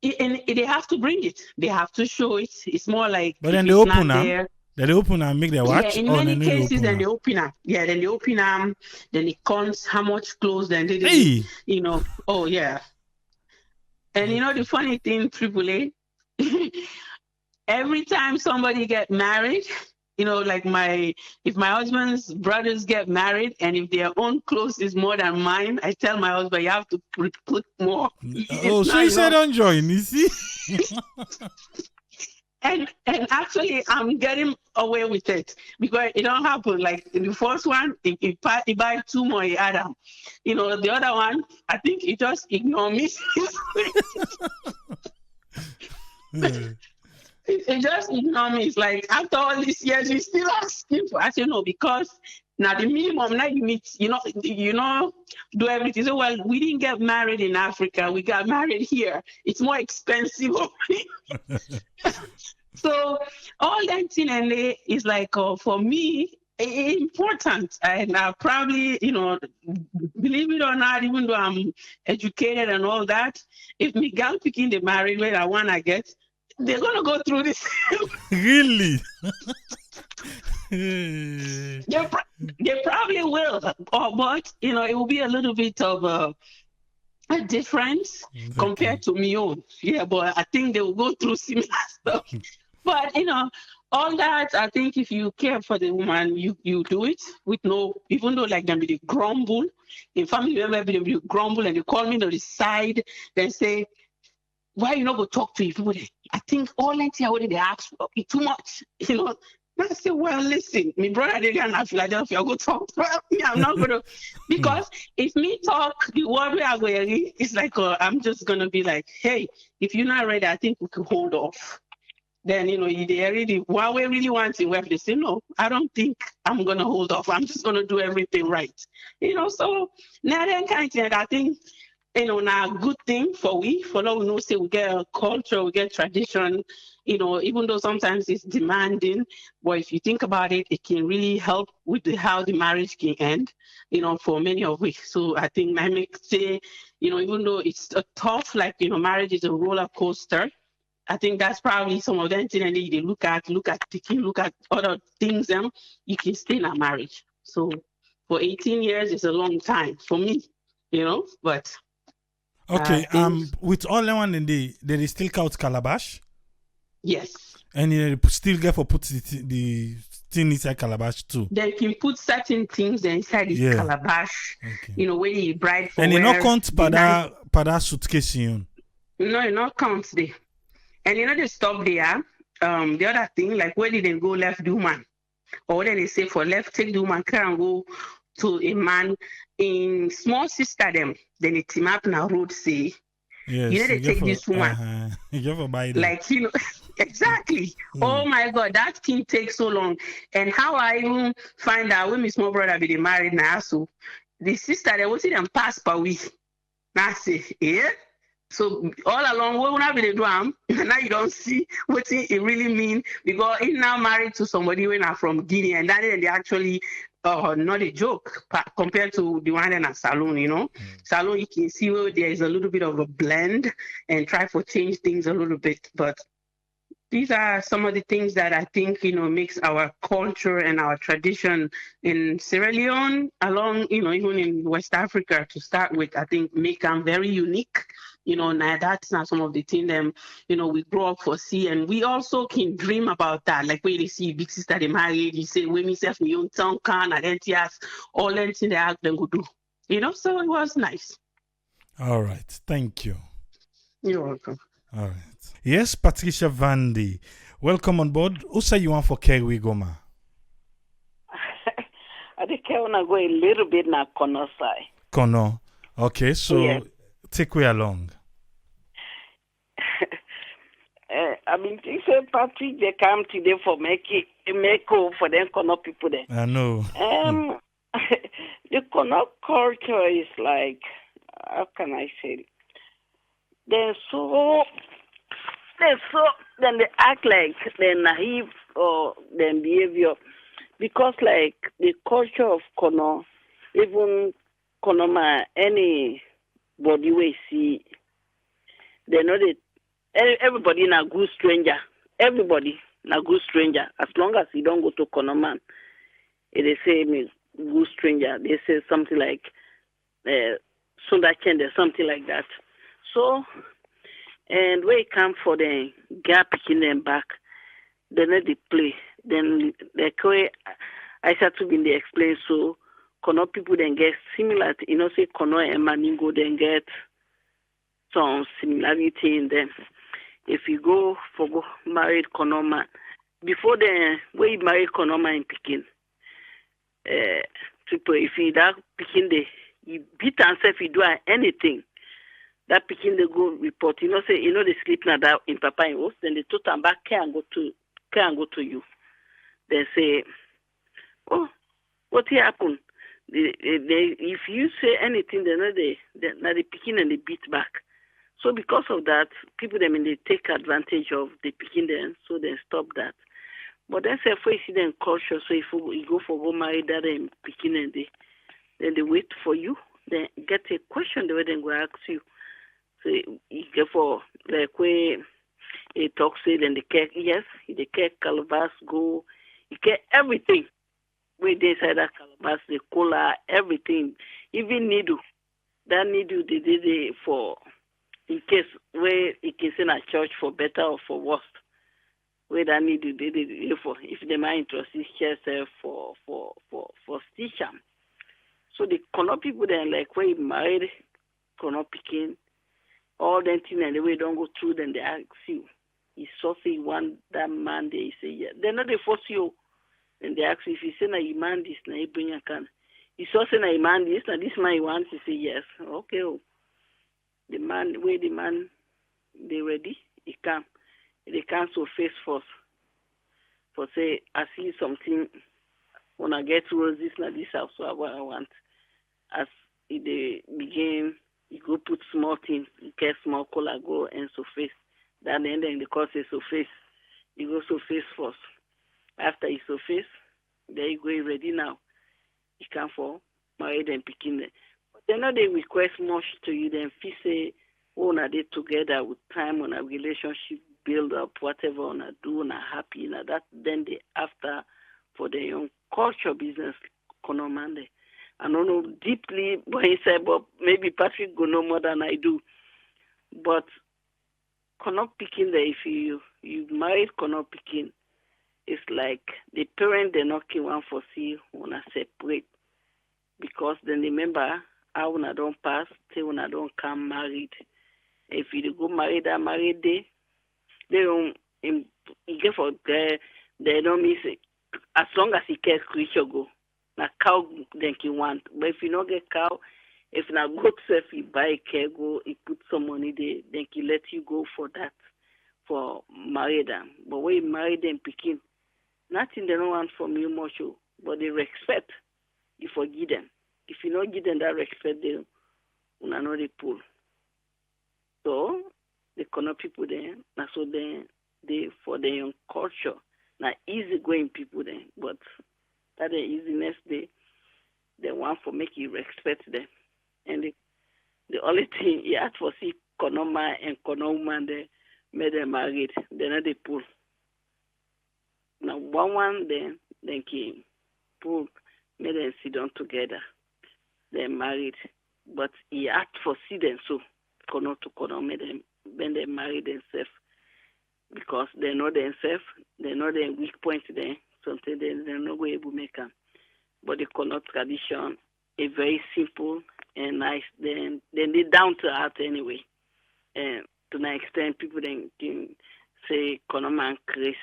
they have to bring it. They have to show it. It's more like, but then they open them. They open and make them watch. Yeah, in many cases, then they open them. Yeah, then they open them. Then it counts how much clothes. Then they, oh yeah. And the funny thing, AAA, every time somebody get married, like if my husband's brothers get married, and if their own clothes is more than mine, I tell my husband, you have to put more. Oh, so you said don't join, you see? And actually, I'm getting away with it because it don't happen. Like in the first one, he buy two more, he add them. The other one, I think he just ignore me. He just ignore me. It's like, after all these years, you still asking for. I say no, because now the minimum now you meet, do everything. So well, we didn't get married in Africa. We got married here. It's more expensive. So all that thing and is like for me important, and I probably believe it or not, even though I'm educated and all that, if me girl picking the married way I wanna get, they're gonna go through this. Really? They probably will, but it will be a little bit of a difference compared to me own. Yeah, but I think they will go through similar stuff. But all that, I think if you care for the woman, you do it with no, even though like them be grumble. In family member be grumble and they call me to the side, then say, why you not go talk to people? I think all that here they ask for too much, I say, well, listen, my brother they are not Philadelphia, go talk to me. I'm not gonna, because if me talk the word we are going, it's like I'm just gonna be like, hey, if you're not ready, I think we could hold off. Then they already what we really want in web, they say, no, I don't think I'm gonna hold off. I'm just gonna do everything right. So now that kind of thing, I think now a good thing for now say we get a culture, we get tradition, even though sometimes it's demanding, but if you think about it, it can really help with how the marriage can end, for many of us. So I think I make say, even though it's a tough, like, marriage is a roller coaster, I think that's probably some of them things they look at other things, you can stay in a marriage. So for 18 years, it's a long time for me, but. Okay, with all the one in they still count calabash? Yes. And you still get for put the thing inside calabash too? They can put certain things inside the calabash, okay. When you bride for. And it not count pada suitcase in. No, it not count there. And they stop there. The other thing, like where did they go left the woman? Or then they say for left, take the woman, carry and go to a man in small sister them. Then they team up now road say, Yes, You know, they take this woman. You get for Biden. Like, exactly. Oh my God, that thing takes so long. And how I even find out when my small brother be married now, so the sister, they will see them pass per week. That's it. Yeah. So all along, we will not be the drum. Now you don't see what it really mean, because he's now married to somebody when I'm from Guinea, and that is they actually not a joke compared to the one in a salon. Salon, you can see where there is a little bit of a blend and try to change things a little bit, but these are some of the things that I think, makes our culture and our tradition in Sierra Leone, along, even in West Africa to start with, I think make them very unique. Now that's not some of the things them, we grow up for see, and we also can dream about that. Like when you see big sister they married, you say, "We myself, my own town can identity all anything they act them go do." So it was nice. All right, thank you. You're welcome. All right. Yes, Patricia Vandy, welcome on board. Who say you want for Kerry Goma? I think I want to go a little bit now, Kono side. Kono. Okay, so Yes. take we along. I mean, they say Patrick, they come today for make for them Kono people there. I know. The Kono culture is like, how can I say it? Then they act like they're naive or their behavior, because like the culture of Kono, even Konoma, anybody we see, they know that everybody na good stranger. Everybody na good stranger. As long as you don't go to Konoman, they say me good stranger. They say something like Sunda Chende, something like that. So, and when it come for the gap in them back, then they play. Then I start to be the explain, so Kono people then get similar, say Kono and Maningo then get some similarity in them. If you go married Kono man, before then, when you married Kono man in Pekin, if you that Pekin day, you beat and say if you do anything, that Pekin they go report. They sleep now that in Papa in house, then they took them back can go to you. They say, oh, what happened? If you say anything, they Pekin and they beat back. So because of that, people they take advantage of the Pekin then, so they stop that. But then say if you see them culture, so if you go for go marry that in Pekin and then they wait for you, then get a question the way they go ask you. So you get for like where he talks it and the cake, yes, the cake calabash go, you get everything. Where they say that calabash, the cola, everything, even needle. That needle they did it for in case where it can send a church for better or for worse. Where that needle they did it for if they might interested for stitcham. So the Kono people then like when you married Kono Pekin, all them things and the way don't go through, then they ask you. You saw say you want that man, they say yeah. They're not they force you. And they ask you if you say na you man this, na you bring a can. You saw say na you man this, na this man you want to say yes. Okay. Oh. The man they ready, he come. They come so face first. For say I see something when I get towards this na this house, so what I want. As they begin, you go put small things, you get small color, go and so face. Then the course is so face. You go so face first. After you so face, there you go ready now. You come for married and picking them. But then they request much to you, then feel say, oh, na they together with time on a relationship build up, whatever on a do, on a happy, na that then they after for the young culture business, Konomande. I don't know deeply what he said, but maybe Patrick go know more than I do. But Kono Pekin, if you married Kono Pekin, it's like the parent they're not one for see when I separate, because then remember how when I don't pass till when I don't come married. If you go married day, they don't you get for they don't miss it. As long as he cares creature go. Na cow then he want. But if you don't get cow, If na good self, he buy care go, he put some money there, then he let you go for that, for marry them. But when you marry them, picking, nothing they don't want from you much, but they respect, you forgive them. If you don't give them that respect, they una know they pull. So the corner people there, now so they for their own culture, now easy going people there, but that the easiness they want for make you respect them. And the only thing you have to see Konoma and Konoma they made them married. Then they pull. Now one then came pull made them sit down together. They married. But he had to see them so Kono to Kono made them when they married themselves. Because they know themselves, they know their weak point there, something they're not going to make them. But the Kono tradition is very simple and nice. Then they down to earth anyway. And to an extent, people then can say Kono man Chris,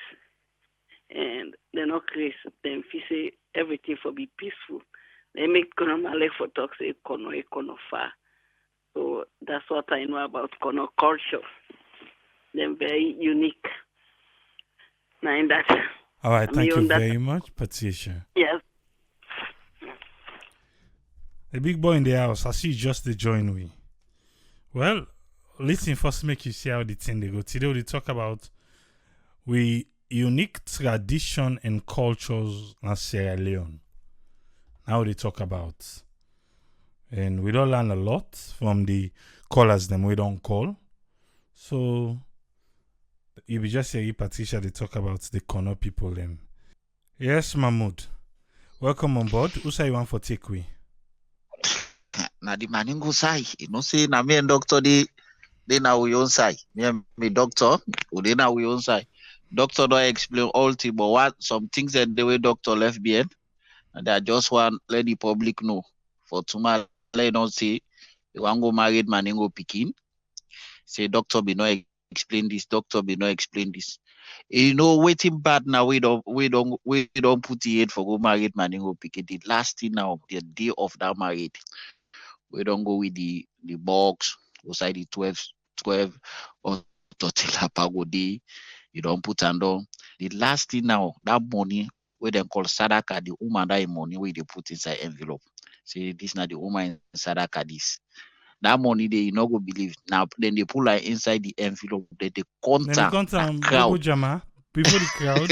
and they're not Chris. Then if you say everything for be peaceful, they make Kono man like for talk say Kono far. So that's what I know about Kono culture. They're very unique. Now in that. All right, thank you very much, Patricia. Yes. The big boy in the house, I see you just to join me. Well, listen first make you see how the thing they go. Today we talk about we unique tradition and cultures in Sierra Leone. Now they talk about. And we don't learn a lot from the callers them we don't call. So you be just hear Patricia they talk about the corner people them. Yes, Mahmoud. Welcome on board. Who say you want for takeaway? Na the maningo sai, you know, say na me and doctor they na we own side. Me doctor, they na we own side. Doctor don't explain all things, but what some things that the way doctor left behind, and I just want let the public know. For tomorrow, let don't say you want go married maningo picking. Say doctor be no explain this, doctor be no explain this. You know, waiting bad now. We don't put the head for go married maningo picking. The last thing now, the day of that married. We don't go with the box outside the 12 or Totila Pagodi. You don't put and on. The last thing now, that money where they call Sadaka, the woman that money where they put inside envelope. Say this not the woman in Sadaka this. That money they you not go believe. Now then they pull like inside the envelope, they contact Bobo Jama. Before the crowd.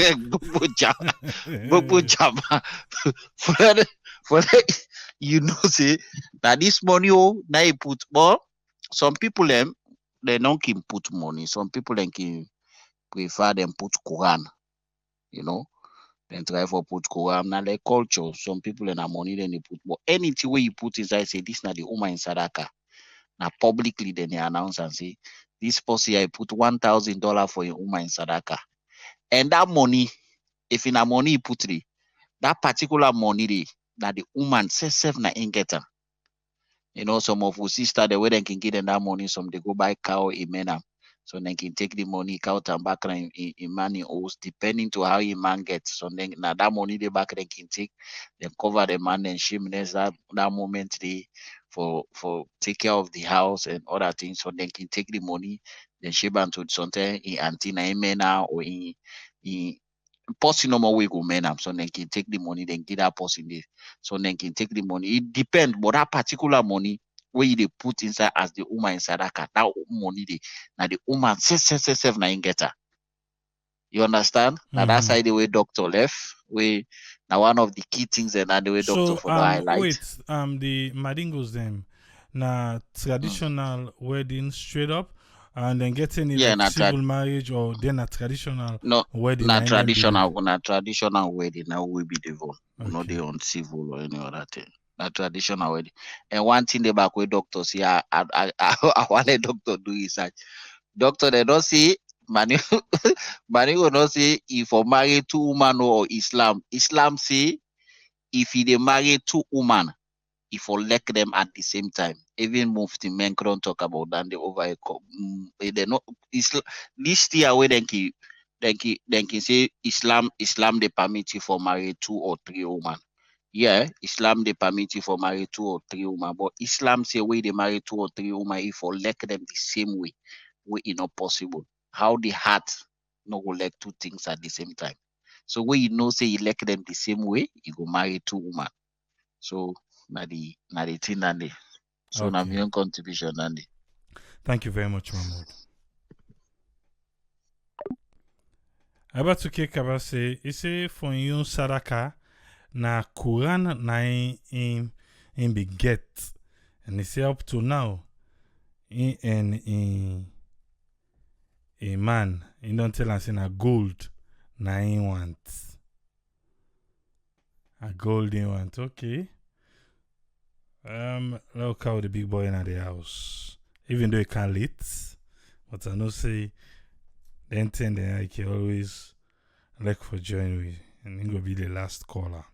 Bobo Jama. For that, you know, say that this money now you put more. Some people them they don't can put money. Some people them can prefer them put Quran. You know, then try for put Quran. Now like culture. Some people in money then they put more. Anything where you put inside say this not the Ummah in Sadaka. Now publicly then they announce and say this posse I put $1,000 for your Ummah in Sadaka. And that money, if in a money you put it, that particular money that the woman says self na in get her. You know, some of our sister the way they can get them that money, some they go buy cow in Mena. So they can take the money, cow and back in money owes, depending to how a man gets. So then now that money they back they can take, they cover the man and shameless that moment they for take care of the house and other things. So they can take the money, then ship to something in Antina in Mena or in person no more way go men so they can take the money, then get that person there. So they can take the money. It depends, but that particular money where they put inside as the woman in Sadaka, that money they now the woman says na in get her. You understand? Now that's how the way doctor left. We now one of the key things and the way doctor for the highlight. Wait, the Madingos them na traditional wedding straight up. And then getting civil marriage or then a traditional wedding. Not traditional wedding. Now will be the one. Okay. Not the on civil or any other thing. Not traditional wedding. And one thing the back way doctor see, I want a doctor do research. Doctor they don't see Mani will not say if for marry two women or Islam. Islam say if they marry two women, if you elect them at the same time. Even Mufti Menkron talk about that they over they not this year where they can say Islam they permit you for marry 2 or 3 women. Yeah, Islam they permit you for marry 2 or 3 women, but Islam say way they marry 2 or 3 women if for elect them the same way, it not possible. How the heart no go like 2 things at the same time. So when say you elect them the same way, you go marry 2 women. So na the thing and the so na Okay. my own contribution and the. Thank you very much, Mahmoud. Abatuke Kabase, ise for you Sadaka na Quran na in be get. And he say up to now, in a man, he don't tell us in a gold na in want. A gold in want, okay. Look how the big boy in the house. Even though he can't lit, but I know say the intent I can always like for join with, and he go be the last caller.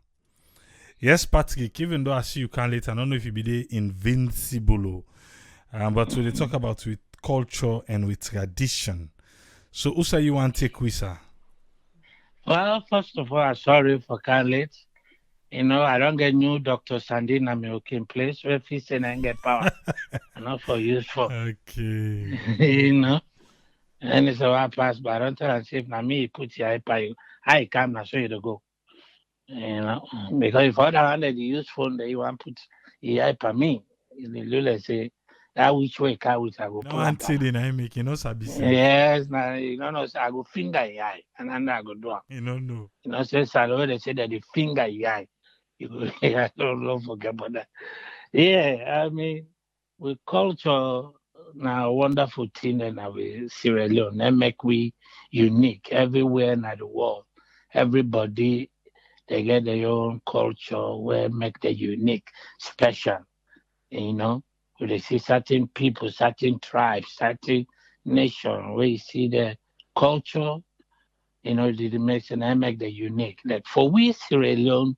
Yes, Patrick, even though I see you can't lit, I don't know if you be the invincible. But we talk about with culture and with tradition. So, Usa, you want to take with sir? Well, first of all, I'm sorry for can't late. I don't get new Dr. Sandina Milk in place where he say I get power. Not for useful. Okay. And it's a while past, but I don't tell and say if na me he put your by you. I come now show you to go. Because if other handed the use phone that you want put your by me, the Lula say that which way car which I go No pull one up. say they na make you know sabi say. Yes, now so I go finger your eye and then I go do am. You don't know. Say Salome they say that the finger your eye. You go I don't forget about that. Yeah, I mean with culture now wonderful thing and we Sierra Leone that make we unique everywhere in the world. Everybody they get their own culture where make them unique, special. Where they see certain people, certain tribes, certain nation where you see the culture, it makes and make them unique. Like for we Sierra Leone,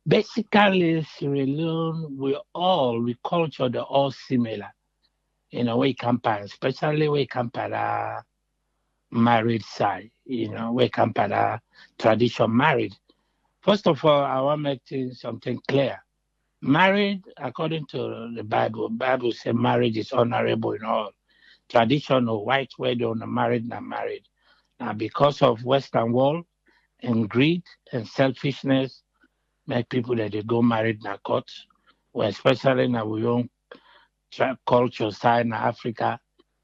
basically Sierra Leone, we culture they're all similar. We compare, especially we compare married side, we compare tradition married. First of all, I want to make something clear. Married, according to the Bible says marriage is honorable in all. Traditional white wedding, married, not married. Now, because of Western world and greed and selfishness, make people that they go married in court, well, especially in our own culture side in Africa.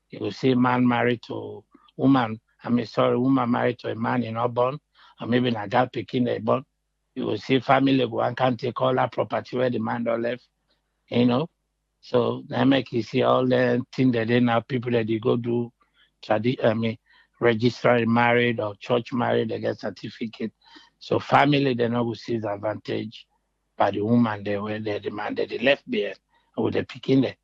You will see man married to woman. Woman married to a man in Auburn, or maybe in a girl picking a born. You will see family go and can't take all that property where the man don't left. So that make you see all the things that they now people that they go do register married or church married, they get certificate. So family they not go see the advantage by the woman they were there, the man that they left there with the picking there.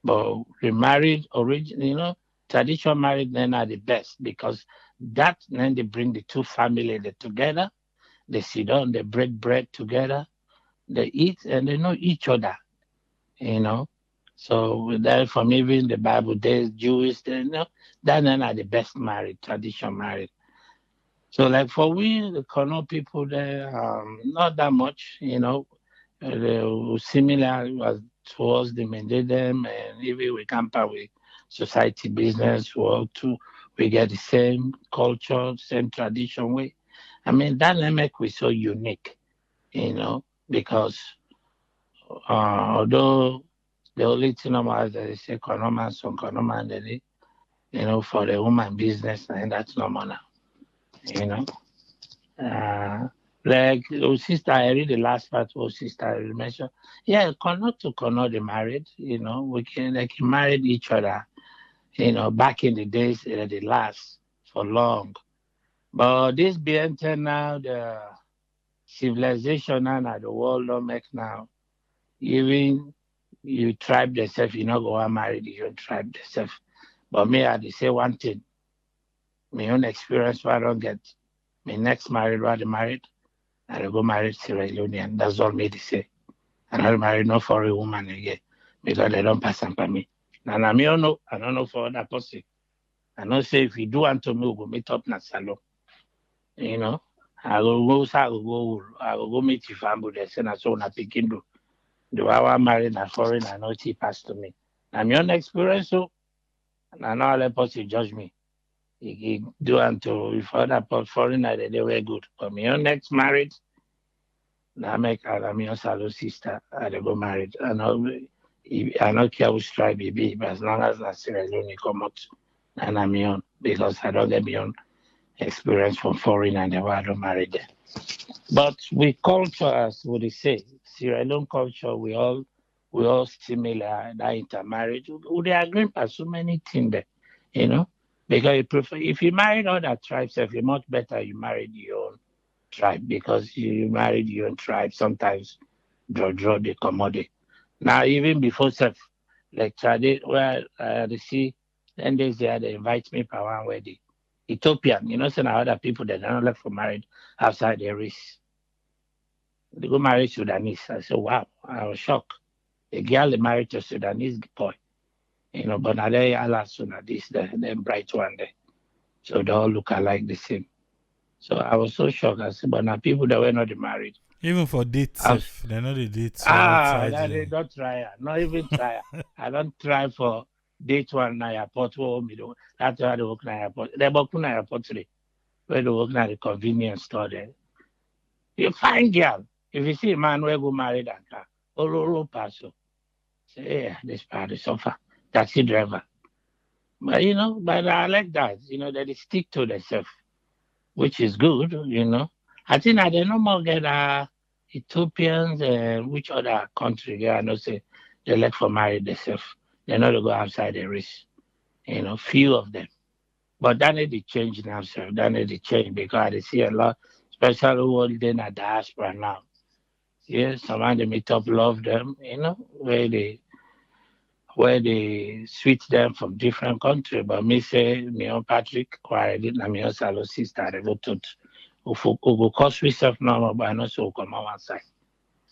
But the married original, traditional marriage then are the best because that then they bring the two families together, they sit down, they break bread together, they eat and they know each other, So with that from even the Bible days, Jewish, that then are the best married, traditional married. So like for we, the Kono people there, not that much, similar was towards the Mendedem and even we compare with society business world too. We get the same culture, same tradition way. I mean that make we so unique, because although the only thing about that is economic, some economic, for the woman business and that's normal now, you know. Like sister, I read the last part. Sister you mentioned, yeah, cannot to cannot the married. We can married each other. Back in the days, they last for long. But this being now, the civilization and the world don't make now. Even you tribe yourself, you not go and marry the own tribe yourself. But me, I say one thing. My own experience, I don't get. My next married, rather married. I go marry Sierra Leonean. That's all me to say. And I marry no foreign woman again because they don't pass them by me. And I don't know for other person. I don't say if you do want to move, we'll meet up in a salon. I go go meet your family. They say, so na pikin do. The Wawa married a foreign and not he passed to me. I'm your experience, so and now let us judge me. He do unto if other foreigner they were good. But my own next married, now make I'm your salo sister, I go married. I don't care which tribe it be, but as long as I Sierra Leone come out and I'm your own, because I don't get my own experience from foreign and the I don't marry them. But we culture, as we say, Sierra Leone culture, we all similar. That intermarriage, we agree on so many things there, you know. Because you prefer, if you married other tribes, if you're much better, you married your own tribe because you married your own tribe. Sometimes draw the commodity. Now even before self, like Chade, where they see, then they invite me for one wedding. Ethiopian, you know, some other people that don't left for married outside the race. They go marry Sudanese. I said, wow, I was shocked. A girl married to Sudanese boy, you know, but now they all are Sudanese, the bright one there. So they all look alike the same. So I was so shocked. I said, but now people that were not married. Even for dates, they know the dates outside. They don't try. Not even try. I don't try for date one na airport. That's why they work na airport. They work na airport today. Where they work na the convenience store there. You find girl. If you see a man where go marry that car, oh, pass. Say, yeah, this part is suffer. Taxi driver. But you know, but I like that. You know, that they stick to themselves, which is good. You know, I think I don't no more get Ethiopians and which other country. Yeah, I know say they like for marry themselves. They know to go outside the race. You know, few of them. But that need to change now, sir. That need to change because I see a lot, especially who are in a diaspora now. Yes, some of them meet up, love them, you know, where they switch them from different country. But me say, me on Patrick, why I didn't, me on Salo sister, they go to, who go cost myself now, but I know so come on one side,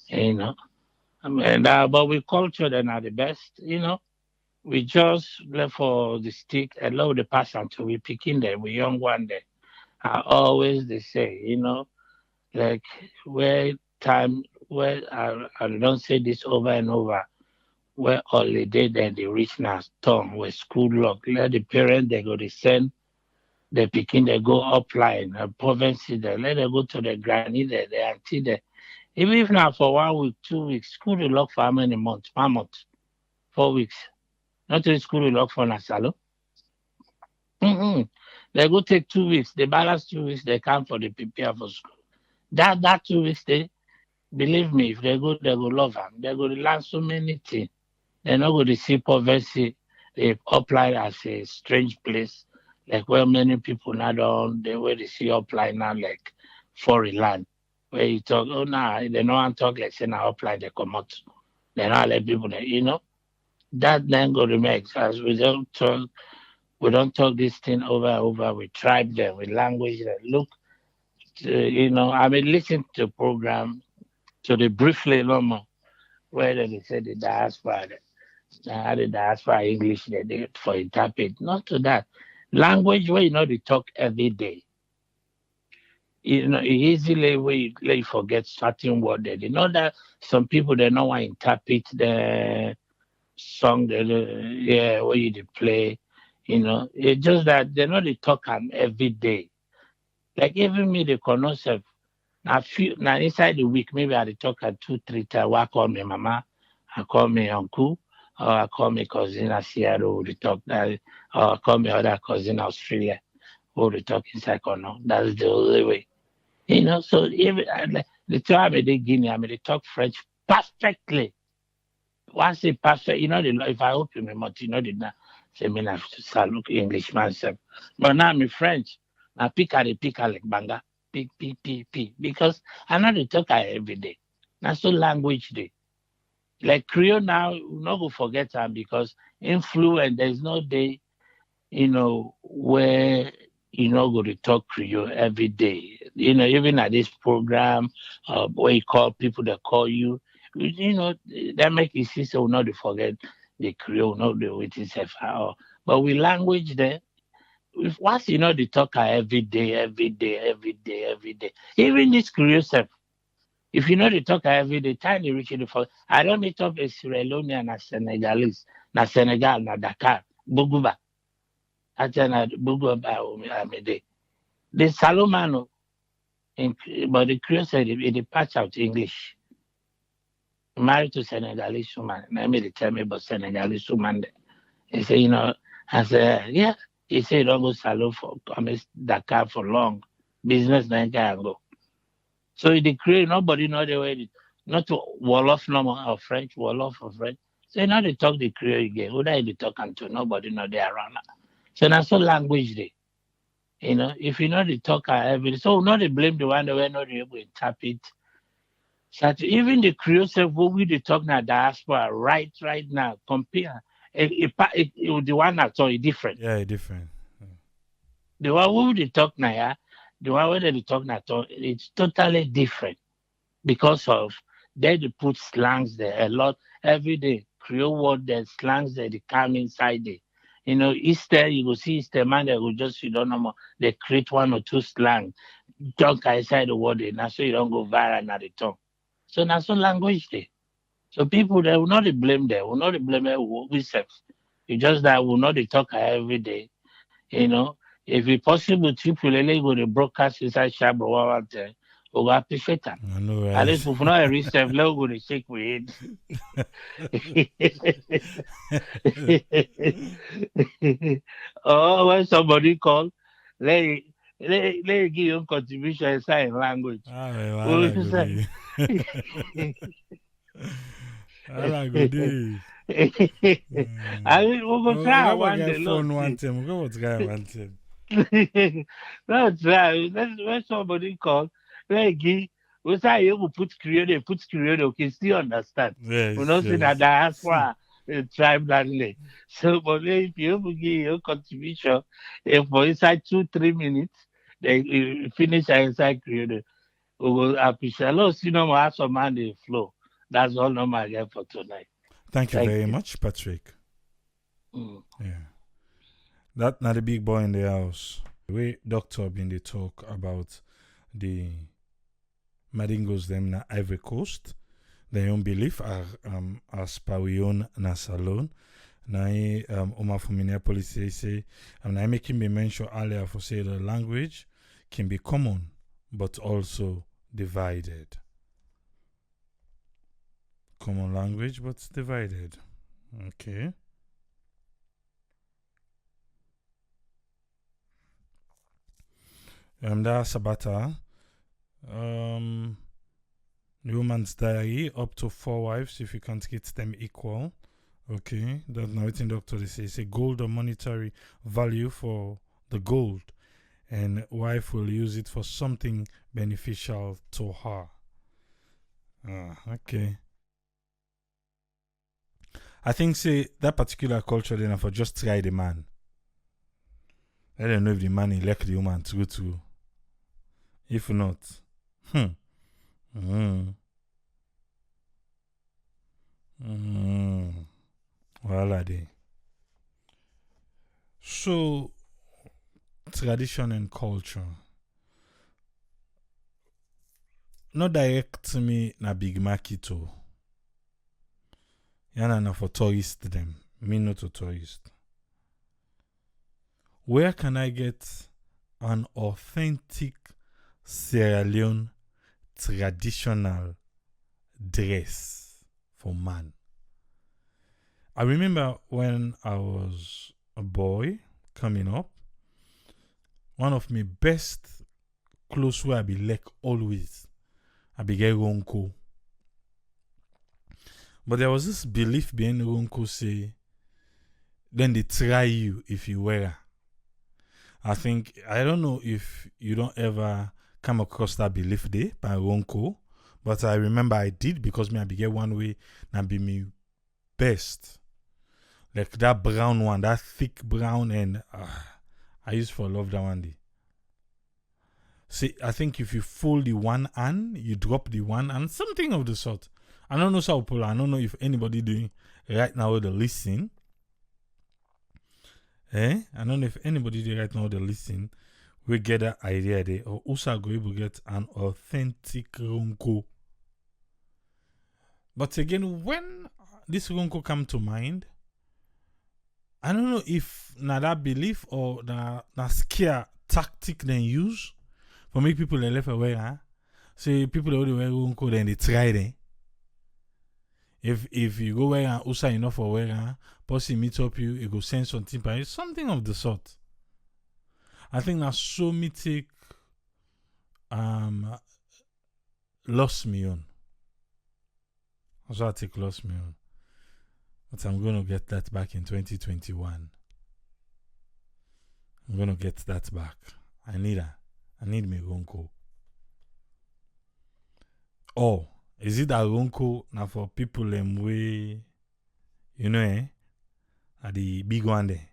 you know. But we culture, them are the best, you know. We just left for the stick, allow the pass until we pick in there, we young one there. I always they say, you know, like where time, where I don't say this over and over, where holiday then they reach now storm where school lock let the parents they go to send the picking they go upline province there let them go to the granny there the auntie there even if now for 1 week 2 weeks school will lock for how many months 1 month 4 weeks not really school will lock for Nasalo. They go take 2 weeks the balance 2 weeks they come for the prepare for school that 2 weeks they believe me if they go love them they go learn so many things. They're not going to see poverty applied as a strange place, like where many people now don't, the way they see apply now like foreign land, where you talk, oh, nah, they don't want to talk like say now apply, they come out. They not let people, you know, that then go to make as we don't talk this thing over and over, we tribe them, with language that look, you know, I mean, listen to the program, to the briefly, no more, where they say the diaspora, I had to ask for English they for interpret. Not to that. Language where you know they talk every day. You know, easily we like forget certain word there. You know that some people they don't want to interpret the song that yeah, where you they play. You know, it's just that they know they talk every day. Like even me the concept now inside the week maybe I dey talk 2 3 times. I call me mama, I call me uncle, or I call me cousin I Seattle who dey talk that or I call me other cousin Australia who dey talk inside Kono. That's the only way. You know, so even like, the time I dey Guinea, I mean they talk French perfectly. Once say perfect, you know the if I open my mouth, you know the now say me na look English myself. But now I'm French. Now pick like banga. Pick. Because I know they talk every day. That's so language day. Like Creole now, we not go forget them because influence there's no day, you know, where you know go to talk Creole every day. You know, even at this program, where you call people that call you know, that make it see so not to forget the Creole, not the with itself. But we language there, if once you know the talker every day, even this curious self, if you know the talker every day, time you reach it for. I don't meet up a Sierra Leonean, a Senegalese, na Senegal, na Dakar, Buguba. Achana Buguba, Amede. The Salomano, but the curious said it patch out English. Married to Senegalese woman. Let me tell me about Senegalese woman. He said, I said, yeah. He said, don't go salon for Dakar for long. Business then can go. So they create nobody know the way not to Wolof normal or French, Wolof or French. So now they talk the Creole again. Who they talk to nobody know they around. So that's so language they. If you know the talk every so not they blame the one that we're not able to tap it. So even the Creole self who we the talk now diaspora right now compare the one that's all different. Yeah, different. The one who they talk now, yeah, the one where they talk now, it's totally different because of they put slangs there a lot every day. Creole word there, slangs there, they come inside there. Easter, you go see Easter man, they will just, you don't know more, they create one or two slang, talk inside the word, now so you don't go viral at the tongue. So that's some language there. So people, they will not blame them, will not blame we self. It's just that will not talk every day. If it's possible, people go to broadcast inside Shabro, what we go appreciate that. I know, right? At least if not a reserve, let go to shake with it. Or when somebody call, let give you contribution in sign language. I like good. I mean, we'll go try one day. Go try one time. Let's try. When somebody call, let give. We say you will put creative, okay, still understand. Yes, We not say that diaspora tribe landlay. So, but if you give your contribution, if for inside 2-3 minutes, they finish inside creative, we will appreciate. Let's see, no have some man in flow. That's all normal I get for tonight. Thank you very much, Patrick. Yeah. That not a big boy in the house. The way Doctor been they talk about the Madingos them na Ivory Coast. They own belief are as Pawion na Salon. Na Oma from Minneapolis say na making me mention earlier for say the language can be common but also divided. Common language but divided. Okay. That's Sabata. The woman's diary, up to 4 wives if you can't get them equal. Okay, that's now what doctor they say. It's a gold or monetary value for the gold, and wife will use it for something beneficial to her. Okay. I think say that particular culture then for just try the man. I don't know if the man elect the woman to go to. If not, well, are they? So, tradition and culture. Not direct to me na big market. Yana na for tourist them. Me not a tourist. Where can I get an authentic Sierra Leone traditional dress for man? I remember when I was a boy coming up, one of my best clothes where I be like always, I be get ronko. But there was this belief behind ronko say, then they try you if you wear. I don't know if you don't ever come across that belief there by ronko, but I remember I did because me I be get one way and be me best. Like that brown one, that thick brown, and I used for love that one day. See, I think if you fold the one hand, you drop the one hand, something of the sort. I don't know Sao Paulo. I don't know if anybody doing right now with the listen. I don't know if anybody there right now they listen, we get that idea there, or also go able to get an authentic ronko. But again, when this ronko come to mind, I don't know if na that belief or na scare tactic they use for make people they left away, huh? Say people they wear ronko then they try them. If you go where and usa enough for where person meet up you, it go send something by something of the sort. I think that so me take lost me on. Also I take lost me on. But I'm gonna get that back in 2021. I'm gonna get that back. I need me ronko. Oh, is it that ronko now for people way you know are the big one there?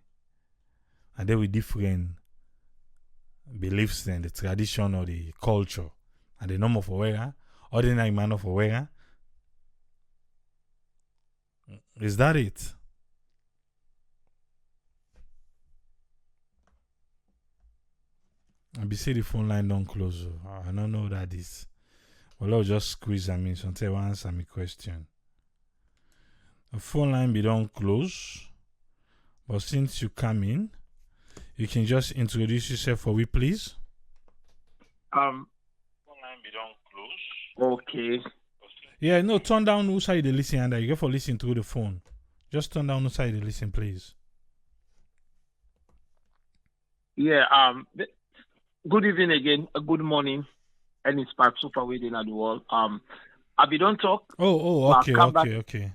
And they with different beliefs and the tradition or the culture. And the normal for where ordinary man for where. Is that it? I be say the phone line don't close. I don't know what that is. Well, I'll just squeeze I mean until you answer me question. The phone line be don't close. But since you come in, you can just introduce yourself for we please. Phone line be don't close. Okay. Yeah, no, turn down who side they listen and you go for listen through the phone. Just turn down who side they listen, please. Yeah, good evening again, good morning, and it's Park Super Waiting at the world. I be don't talk. Okay.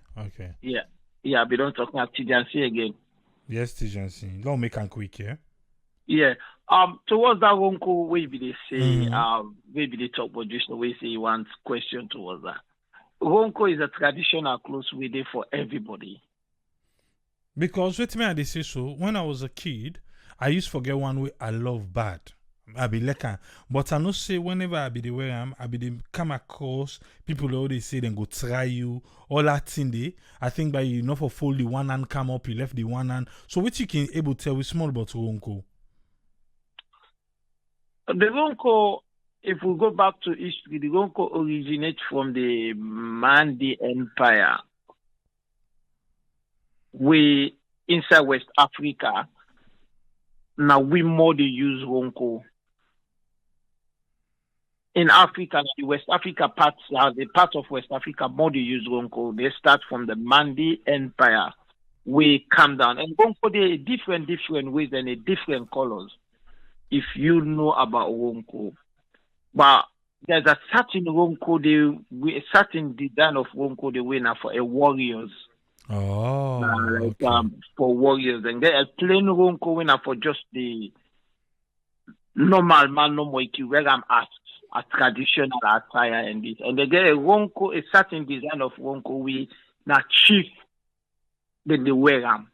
Yeah, I be don't talk now. TJC again. Yes, TJC. Don't make it quick, yeah? Yeah. Towards that ronko, we be they say, maybe they talk about just the way say you want question towards that. Ronko is a traditional clothes we do for everybody. Because with me, I say so. When I was a kid, I used to forget one way I love bad. I be like, but I know say whenever I be the way I be the come across people always say then go try you all that thing there. I think by you know for fold the one hand come up, you left the one hand. So which you can able to tell we small about ronko. The ronko, if we go back to history, the ronko originates from the Mandi Empire. We inside West Africa. Now we more they use ronko. In Africa, the West Africa parts, the part of West Africa more they use ronko. They start from the Mandi Empire. We come down and ronko they different ways and a different colors. If you know about ronko, but there's a certain ronko a certain design of ronko they win for a warriors. For warriors, and get a plain ronko winner for just the normal man, no more where I'm asked a traditional attire and this, and they get a ronko, a certain design of ronko we na chief then they wear them.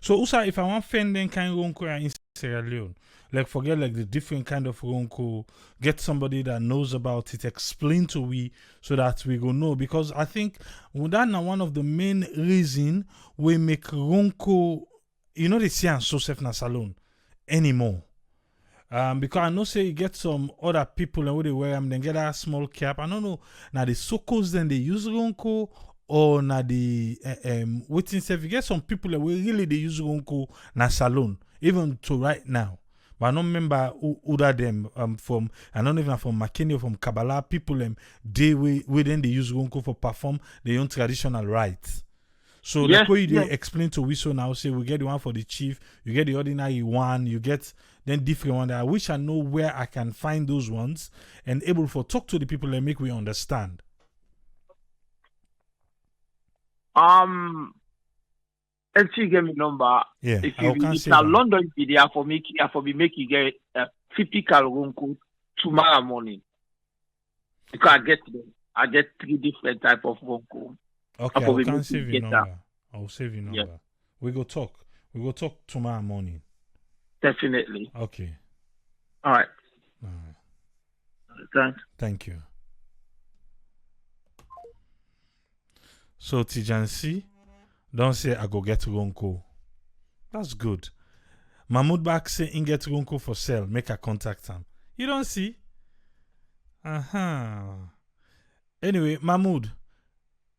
So also if I want find then kind of ronko in Sierra Leone, like forget like the different kind of ronko, get somebody that knows about it, explain to we so that we go know, because I think that's one of the main reason we make ronko, you know, they see and so safe na salon anymore. Because I know say you get some other people and when they wear them, then get a small cap. I don't know now the sokos then they use ronko or na the waiting self. You get some people that really they use ronko na salon even to right now. But I don't remember who that them from. I don't even from McKinney or from Kabbalah people they then they use ronko for perform their own traditional rites. So like what you explain to Wiso now, say we get the one for the chief, you get the ordinary one, you get then different one. I wish I know where I can find those ones and able for talk to the people and make we understand. If you get me number, yeah, if you London video for me you get a typical ronko tomorrow morning. Because I get 3 different type of ronko. Okay, I can save your number. I'll save your number. Yeah. We go talk tomorrow morning. Definitely. Okay. All right. Thanks. Thank you. So Tijansi, don't say I go get ronko. That's good. Mahmoud back say in get Ronko for sale. Make a contact him. You don't see? Uh-huh. Anyway, Mahmoud,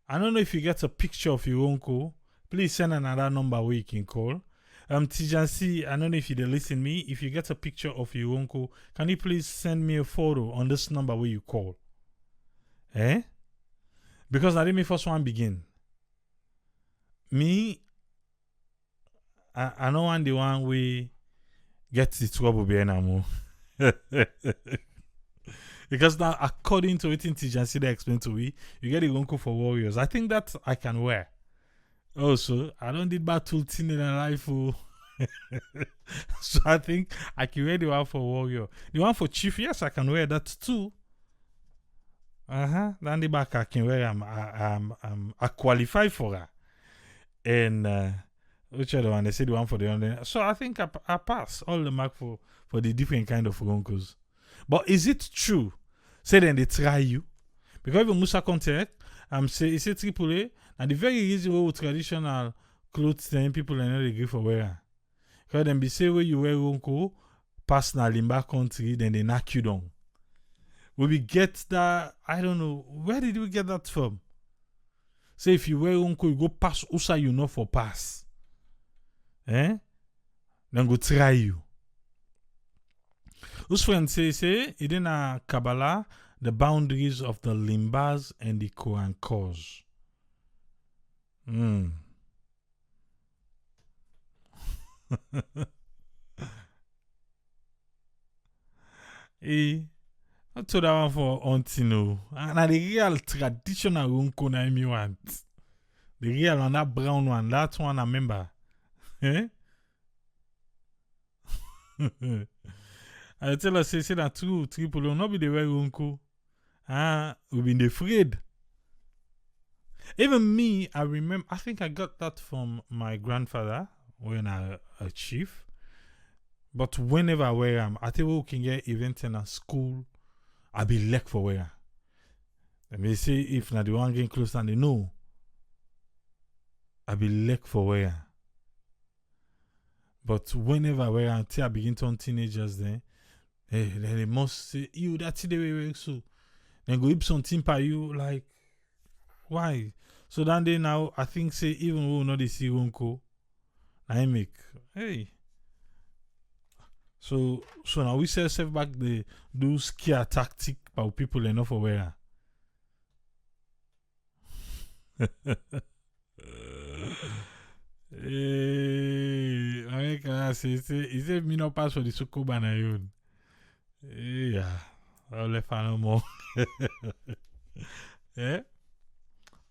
I don't know if you get a picture of your Ronko. Please send another number where you can call. Tijansi, I don't know if you listen me. If you get a picture of your Ronko, can you please send me a photo on this number where you call? Eh? Because I didn't first one begin. Me, I know one the one we get the trouble behind am. Because now, according to what Tijansi explained to me, you get a Ronko for warriors. I think that I can wear. Also, I don't need battle thing in life. So I think I can wear the one for warrior. The one for chief, yes, I can wear that too. Then the back I can wear. I qualify for her. And which other one? They say the one for the other. So I think I pass all the mark for the different kind of Ronkos. But is it true? Say then they try you. Because even Musa Contact, say it's a AAA, and the very easy way with traditional clothes then people are not agree for wearing. Because then be say where you wear Ronko, personal in back country, then they knock you down. Will we get that? I don't know. Where did we get that from? Say if you wear Ronko, you go pass Usa, you know for pass. Then go try you. Whose friend say, it in a Kabbalah, the boundaries of the limbas and the Quran cause. I told that one for Ontino. And the real traditional Ronko na me want. The real one, that brown one, that one I remember. I tell her, say that true, triple will not be the way Ronko. We've been afraid. Even me, I remember, I think I got that from my grandfather when I a chief. But whenever I wear them, I think we can get event in a school, I be lek for wear. Let me say if not the one getting close and they know, I be lek for wear. But whenever I wear until I begin to turn teenagers then they must say, you that's the way we so. Then go hip something by you like why? So then they now I think say even we know they see Ronko, I make So now we say self back the do scare tactic by people enough for wear. I can say is it me not pass for the Sukuba na yun? Yeah, I'll let no more. Eh?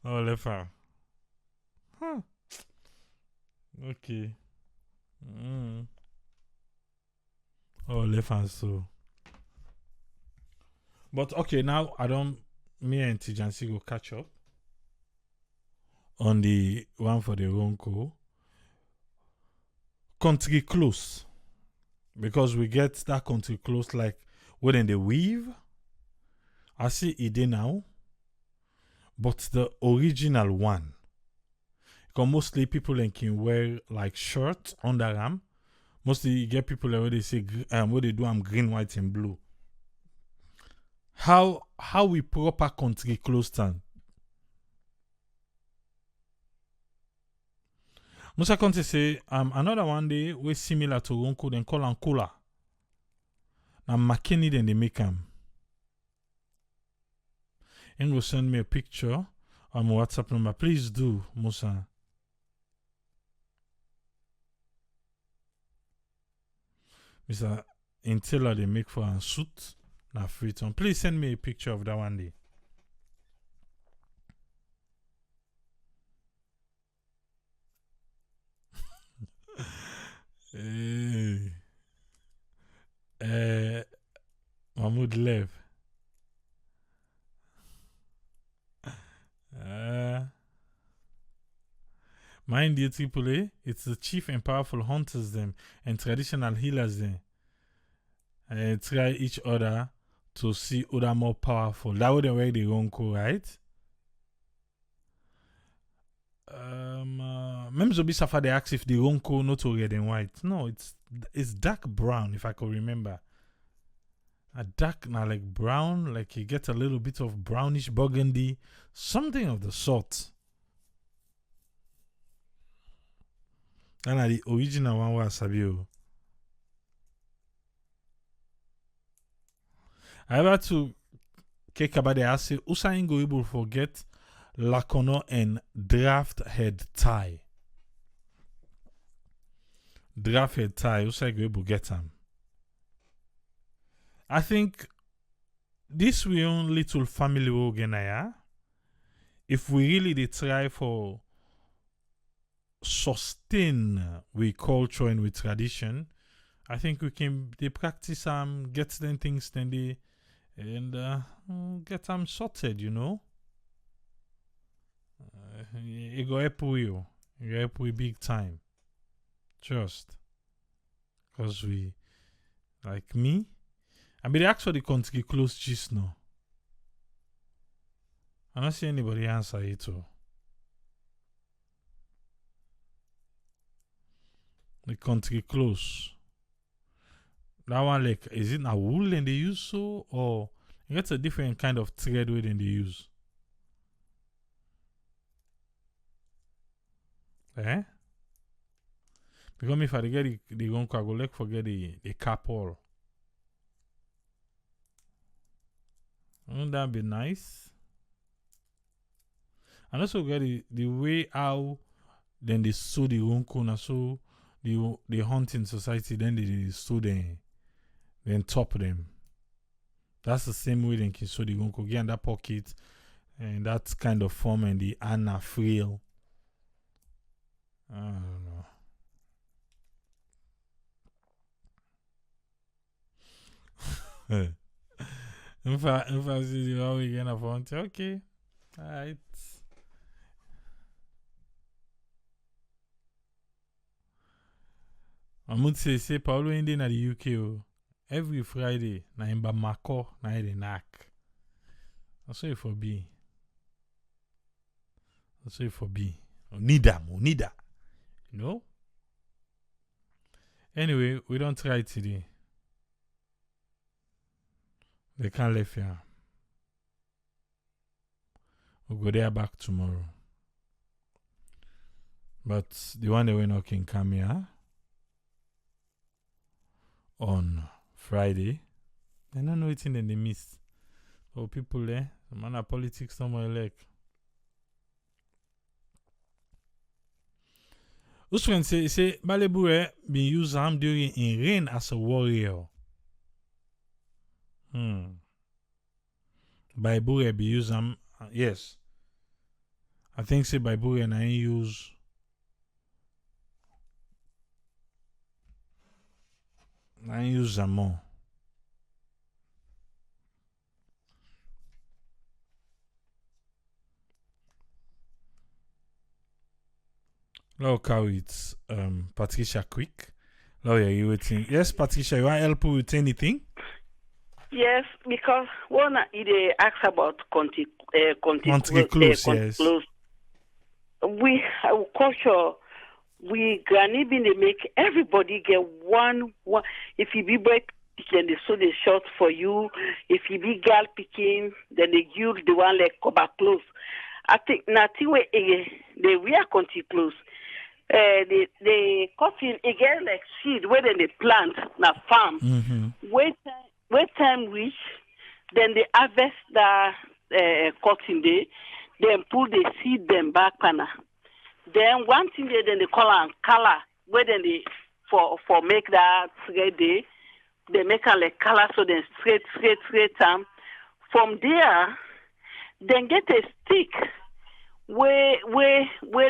I'll let Huh. Okay. Oh, let so. But okay, now me and Tijansi go catch up on the one for the Ronko. Country close. Because we get that country close like when they weave. I see it now. But the original one. Because mostly people can wear like shirt underarm. Mostly you get people where they say where they do green, white, and blue. How we proper country close stand? Musa Conte say another one day we similar to Ronko then call and cooler. Now McKinney then they make them. And go send me a picture on my WhatsApp number. Please do, Musa. Mr. Intela they make for a suit. Now free time. Please send me a picture of that one day. Mahmoud Lev. Mind you, AAA, it's the chief and powerful hunters them and traditional healers them. And try each other to see who are more powerful. That would the way they Ronko, right? Même Zobi Safa they ask if the ronco not to red and white. No, it's dark brown if I could remember. A dark now like brown, like you get a little bit of brownish burgundy, something of the sort. And the original one was Sabio. I have to kick about the ass. Usain go able to forget Lacono and draft head tie. Draft head tie. Usain go able to get them. I think this we own little family organ. If we really they try for sustain with culture and with tradition, I think we can they practice get them things then they and get them sorted, you know. It go help you. It go help we big time. Just because we like me. I mean, actually country close just now. I don't see anybody answer it too. The country close. That one like is it a wool and they use so or it's a different kind of thread way than they use? Eh? Because if I get the gonko, I go like forget the cap all. Wouldn't that be nice? And also get the way how then they sew the gonko and so the hunting society then they sew them then top them. That's the same way they can sew the gonko get in that pocket and that kind of form and the Anna frill. I don't know. If I see the way we're gonna find okay. Alright. I'm going to say Paulo in the UK every Friday na in Bamako na the knack. That's what it for be. That's what it for be. Onida. You know? Anyway, we don't try today. They can't leave here. We'll go there back tomorrow. But the one that we're not can come here on Friday. I don't know it's in the miss. Oh, people there, some man of politics somewhere like. Usman say Balebure been used during in rain as a warrior. Baibure be use yes. I think say Baibure and I use them more. Now it's Patricia Quick. Now you waiting. Yes, Patricia, you want help with anything? Yes, because one they ask about country close, yes. We our culture, we granny been they make everybody get one. If you be boy then they sew the short for you. If you be girl picking, then they use the one like cover clothes. I think nothing where they wear country clothes. They cutting again like seed where then they plant na farm. Mm-hmm. Wait time reach, then they harvest the cotton day, then pull the seed them back pana. Then one thing then they call on color, where then they for make that thread day, they make a like color so then straight from there, then get a stick where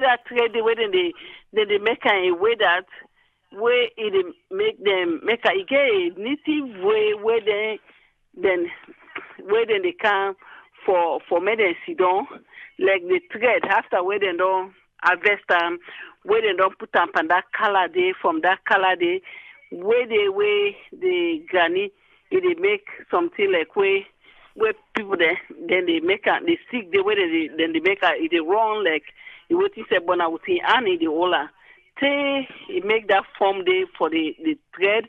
that thread where then they make a way that where it make them make a native way where they come for medicine down like the thread after where they don't harvest them where they don't put them on that color day from that color day where the granny it make something like where people then they make a they stick the way they make a it run like he wait he say bona with Annie the ola. Say he make that form day for the thread.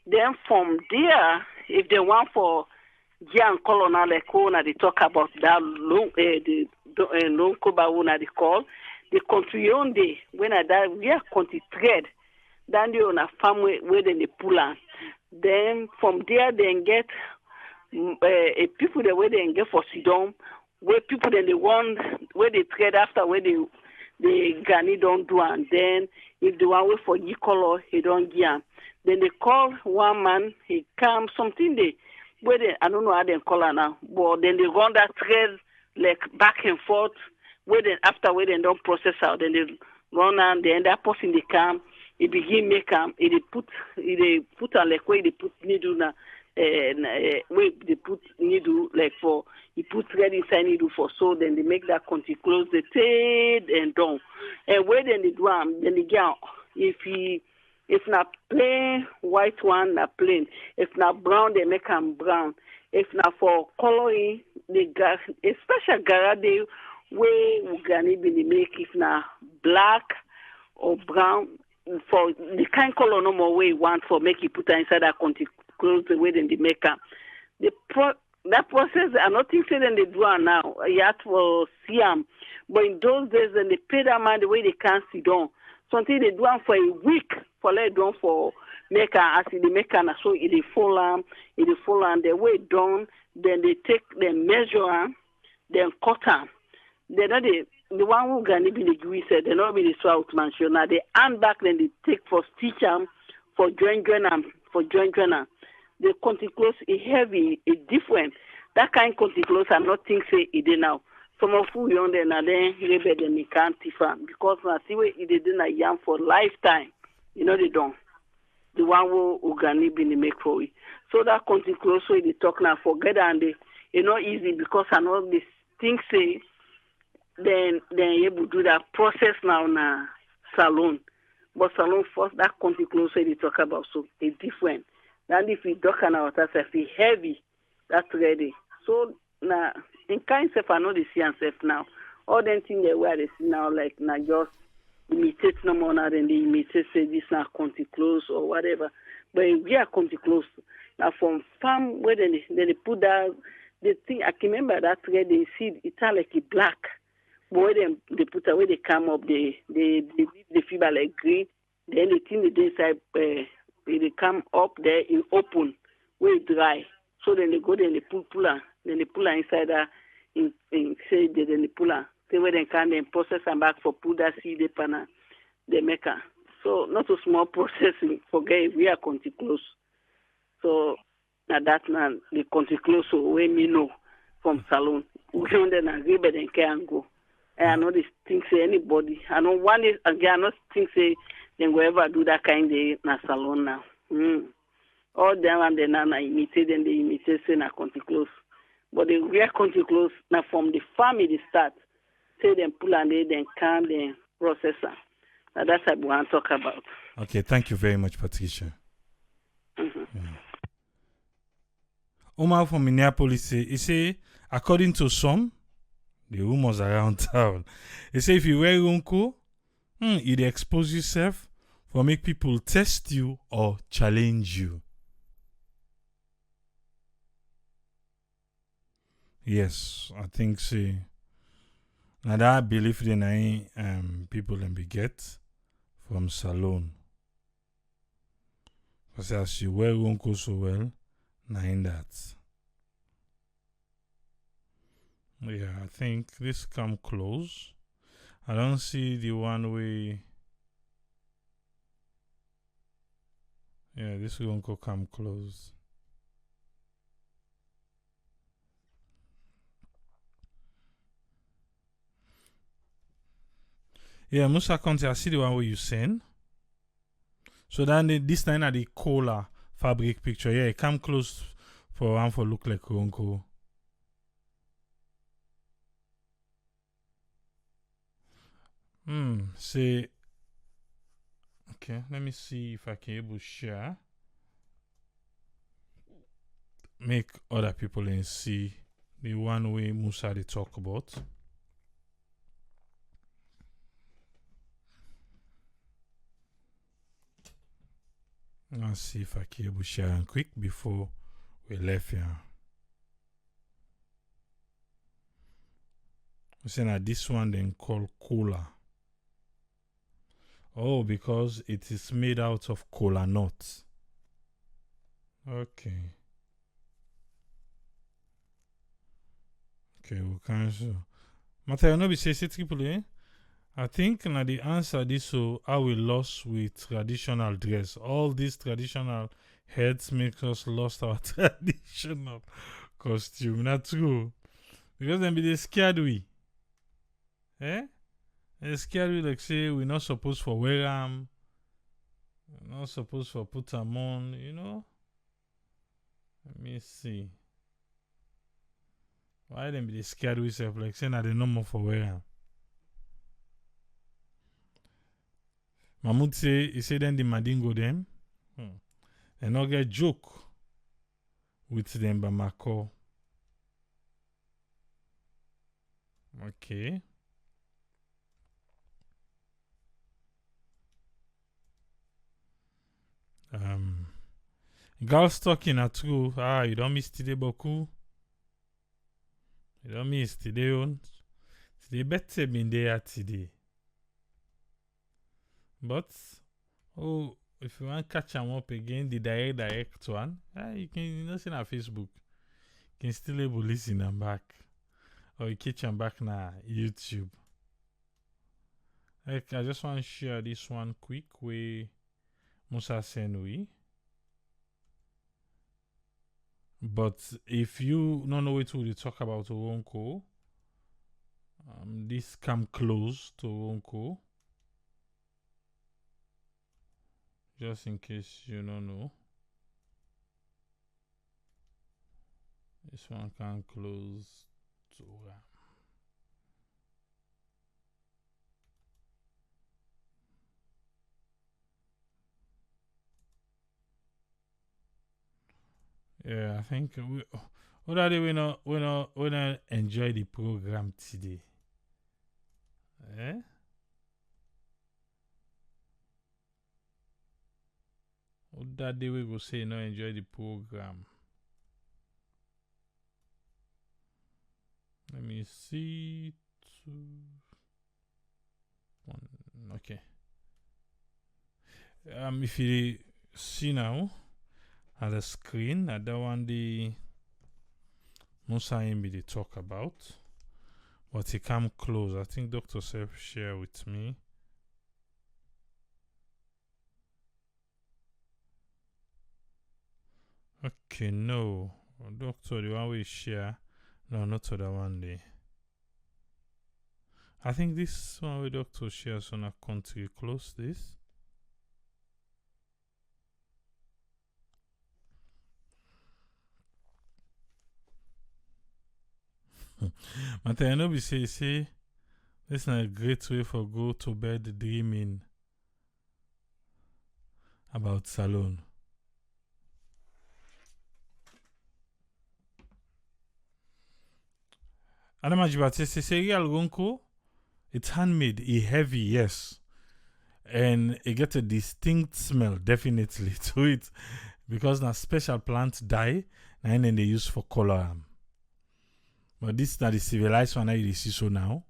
Then from there, if they want for Gian Colonel Lekona, they talk about that long the long koba una they call the country on day when I die we are country thread. Then they on a farm where then they pull on. Then from there they get people the way they get for Sidon, where people then they want where they trade after where the Gani don't do and then if the one way for ye color he don't give. Then they call one man, he come something they where they I don't know how they call her now, but then they run that trade like back and forth where then after where they don't process out, then they run and then that person they come, he begin make he they put on like where they put needle now. Where they put needle like for he put thread inside needle for so then they make that country close the tail and down and where then they do then they get if not plain white one not plain if not brown they make them brown if not for coloring they got a special garade where we can even make if not black or brown for the kind color no more way you want for make you put inside that country close the way then they make up. That process, I'm not thinking then they do it now. You have to see them. But in those days, then they pay that man the way they can't sit down. Something they do it for a week, for let do for make as they make and so it fall on the way done, then they take the measure then cut them. They're not the one who can even agree said they're not really so man sure. Now they hand back then they take for stitch them for join them. The country clothes is heavy, it's different. That kind of country clothes I'm not think say it now. Some of who young then and then rebel them they can't different because now see where it did a young for lifetime. You know they don't. The one who Ugani been make for it. So that country clothes so they talk now forget and they it's not easy because I know this thing say then able to do that process now na salon. But salon first that country clothes so they talk about so it's different. And if we duck on our task, if heavy, that's ready. So now, in kind of I know they see themselves now. All them things they wear they see now, like now just imitate no more now than they imitate say this now country clothes or whatever. But we are country clothes. Now from farm where they put that the thing I can remember that thread they see it's like a black. But when they put away they come up they fiber like green. Then the thing they inside they come up there in open, where it dry. So then they go there and they pull inside that in say then they pull her. Say where they can then process and back for pull that seed panel they make her. So not a small processing, forget we are country close. So now that now the country close so when me know from salon. We don't then agree but then can go. And I know this thing say anybody. I know one is again I not think say then go ever do that kind of na salon now. All them and then na imitate and they imitate say na country clothes. But the real country clothes now from the family start. Say them pull and they then can then processor. Now that's what we want to talk about. Okay, thank you very much, Patricia. Omar from Minneapolis he say according to some, the rumors around town, he say if you wear unko, it expose yourself for make people test you or challenge you. Yes, I think see. Now that belief in people and be get from salon. Because as you wear unko so well, now in that. Yeah, I think this come close. I don't see the one way. Yeah, this one could come close. Yeah, Musa Conte, I see the one where you send. So then this time at the cola fabric picture. Yeah, it come close for one for look like Ronco. Say okay, let me see if I can able share. Make other people and see the one way Musa they talk about. Let's see if I can able to share quick before we left here. We say that this one then called cola. Oh, because it is made out of cola nuts. Okay. Okay, we cancel. Matter no be say triple. I think na the answer this so how we lost with traditional dress. All these traditional heads make us lost our traditional costume. Not true. Because them be they scared we. They scared we like say we're not supposed to wear them. We're not supposed to put them on, you know? Let me see. Why them be they scared we self like saying that they no more for wear them? Mahmoud say, he say then the Madingo them. They not get joke with them Bamako. Okay. Girls talking at true. You don't miss today, Boku. You don't miss today, on. Today better been there today. But, if you want to catch them up again, the direct one, you can see on Facebook. You can still able to listen them back. Or you catch them back na YouTube. I just want to share this one quick with Musa Senui. But if you don't know what to talk about Toronko, this come close to Toronko. Just in case you don't know. This one can close to yeah, I think what are they we not enjoy the program today. What that day we go say no enjoy the program. Let me see. 2, 1. Okay. If you see now at the screen, that one the Musa Imbi they talk about, but he come close. I think Dr. Self share with me. Okay, no. Doctor, the one we share. No, not to the one day. I think this one we Doctor shares on a country close this. But I know we say this is not a great way for go to bed dreaming about salon. Adamajibate say real gonko. It's handmade, it's heavy, yes. And it gets a distinct smell, definitely, to it. Because na special plant dye, and then they use for color. But this is not the civilized one I see so now.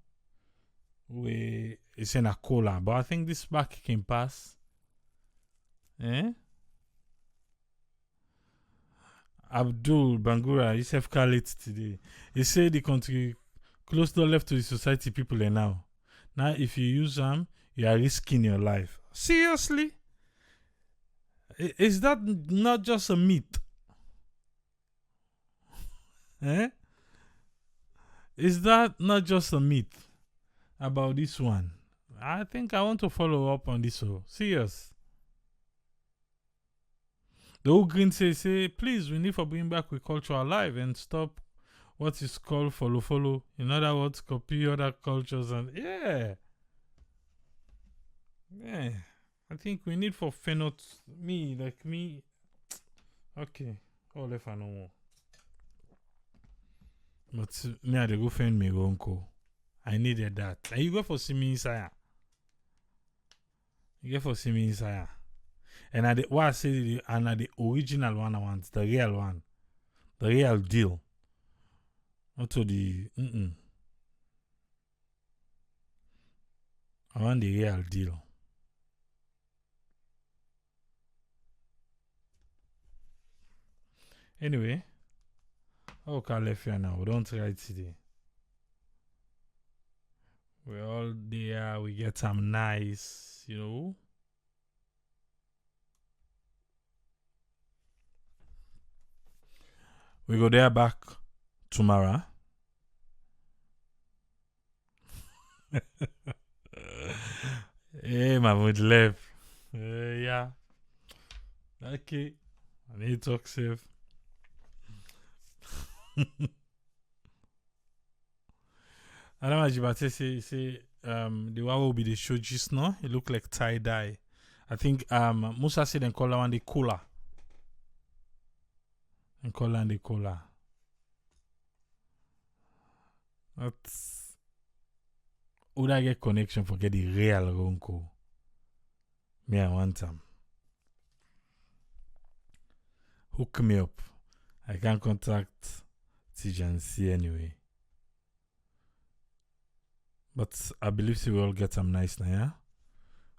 It's in a cola. But I think this back can pass. Abdul Bangura, he have called it today. He said the country close door left to the society people are now. Now, if you use them, you are risking your life. Seriously? Is that not just a myth? Is that not just a myth about this one? I think I want to follow up on this. Serious. The old green say, please, we need to bring back we culture alive and stop what is called follow. In other words, copy other cultures and yeah. I think we need for phenot me. Okay. All if I know more. But me I go find me uncle. I needed that. And you go for see me inside. You go for see me inside. And at the what I say, and at the original one I want, the real one, the real deal. Not to the I want the real deal. Anyway, how can I left here now? We don't try today. We're all there. We get some nice, you know. We go there back tomorrow. Hey, Mahmoud left. Yeah. Okay. I need to talk safe. I don't know what you say the one will be the shojis no? It look like tie dye. I think Musa said and call that one the cooler. And call that the cooler. That's would I get connection for get the real Ronco? Me I want them. Hook me up. I can contact TJNC anyway. But I believe we will get them nice now, yeah?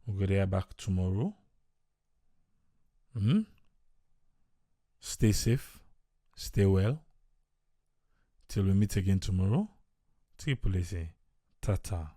We'll go there back tomorrow. Stay safe. Stay well. Till we meet again tomorrow. Triple A. Tata.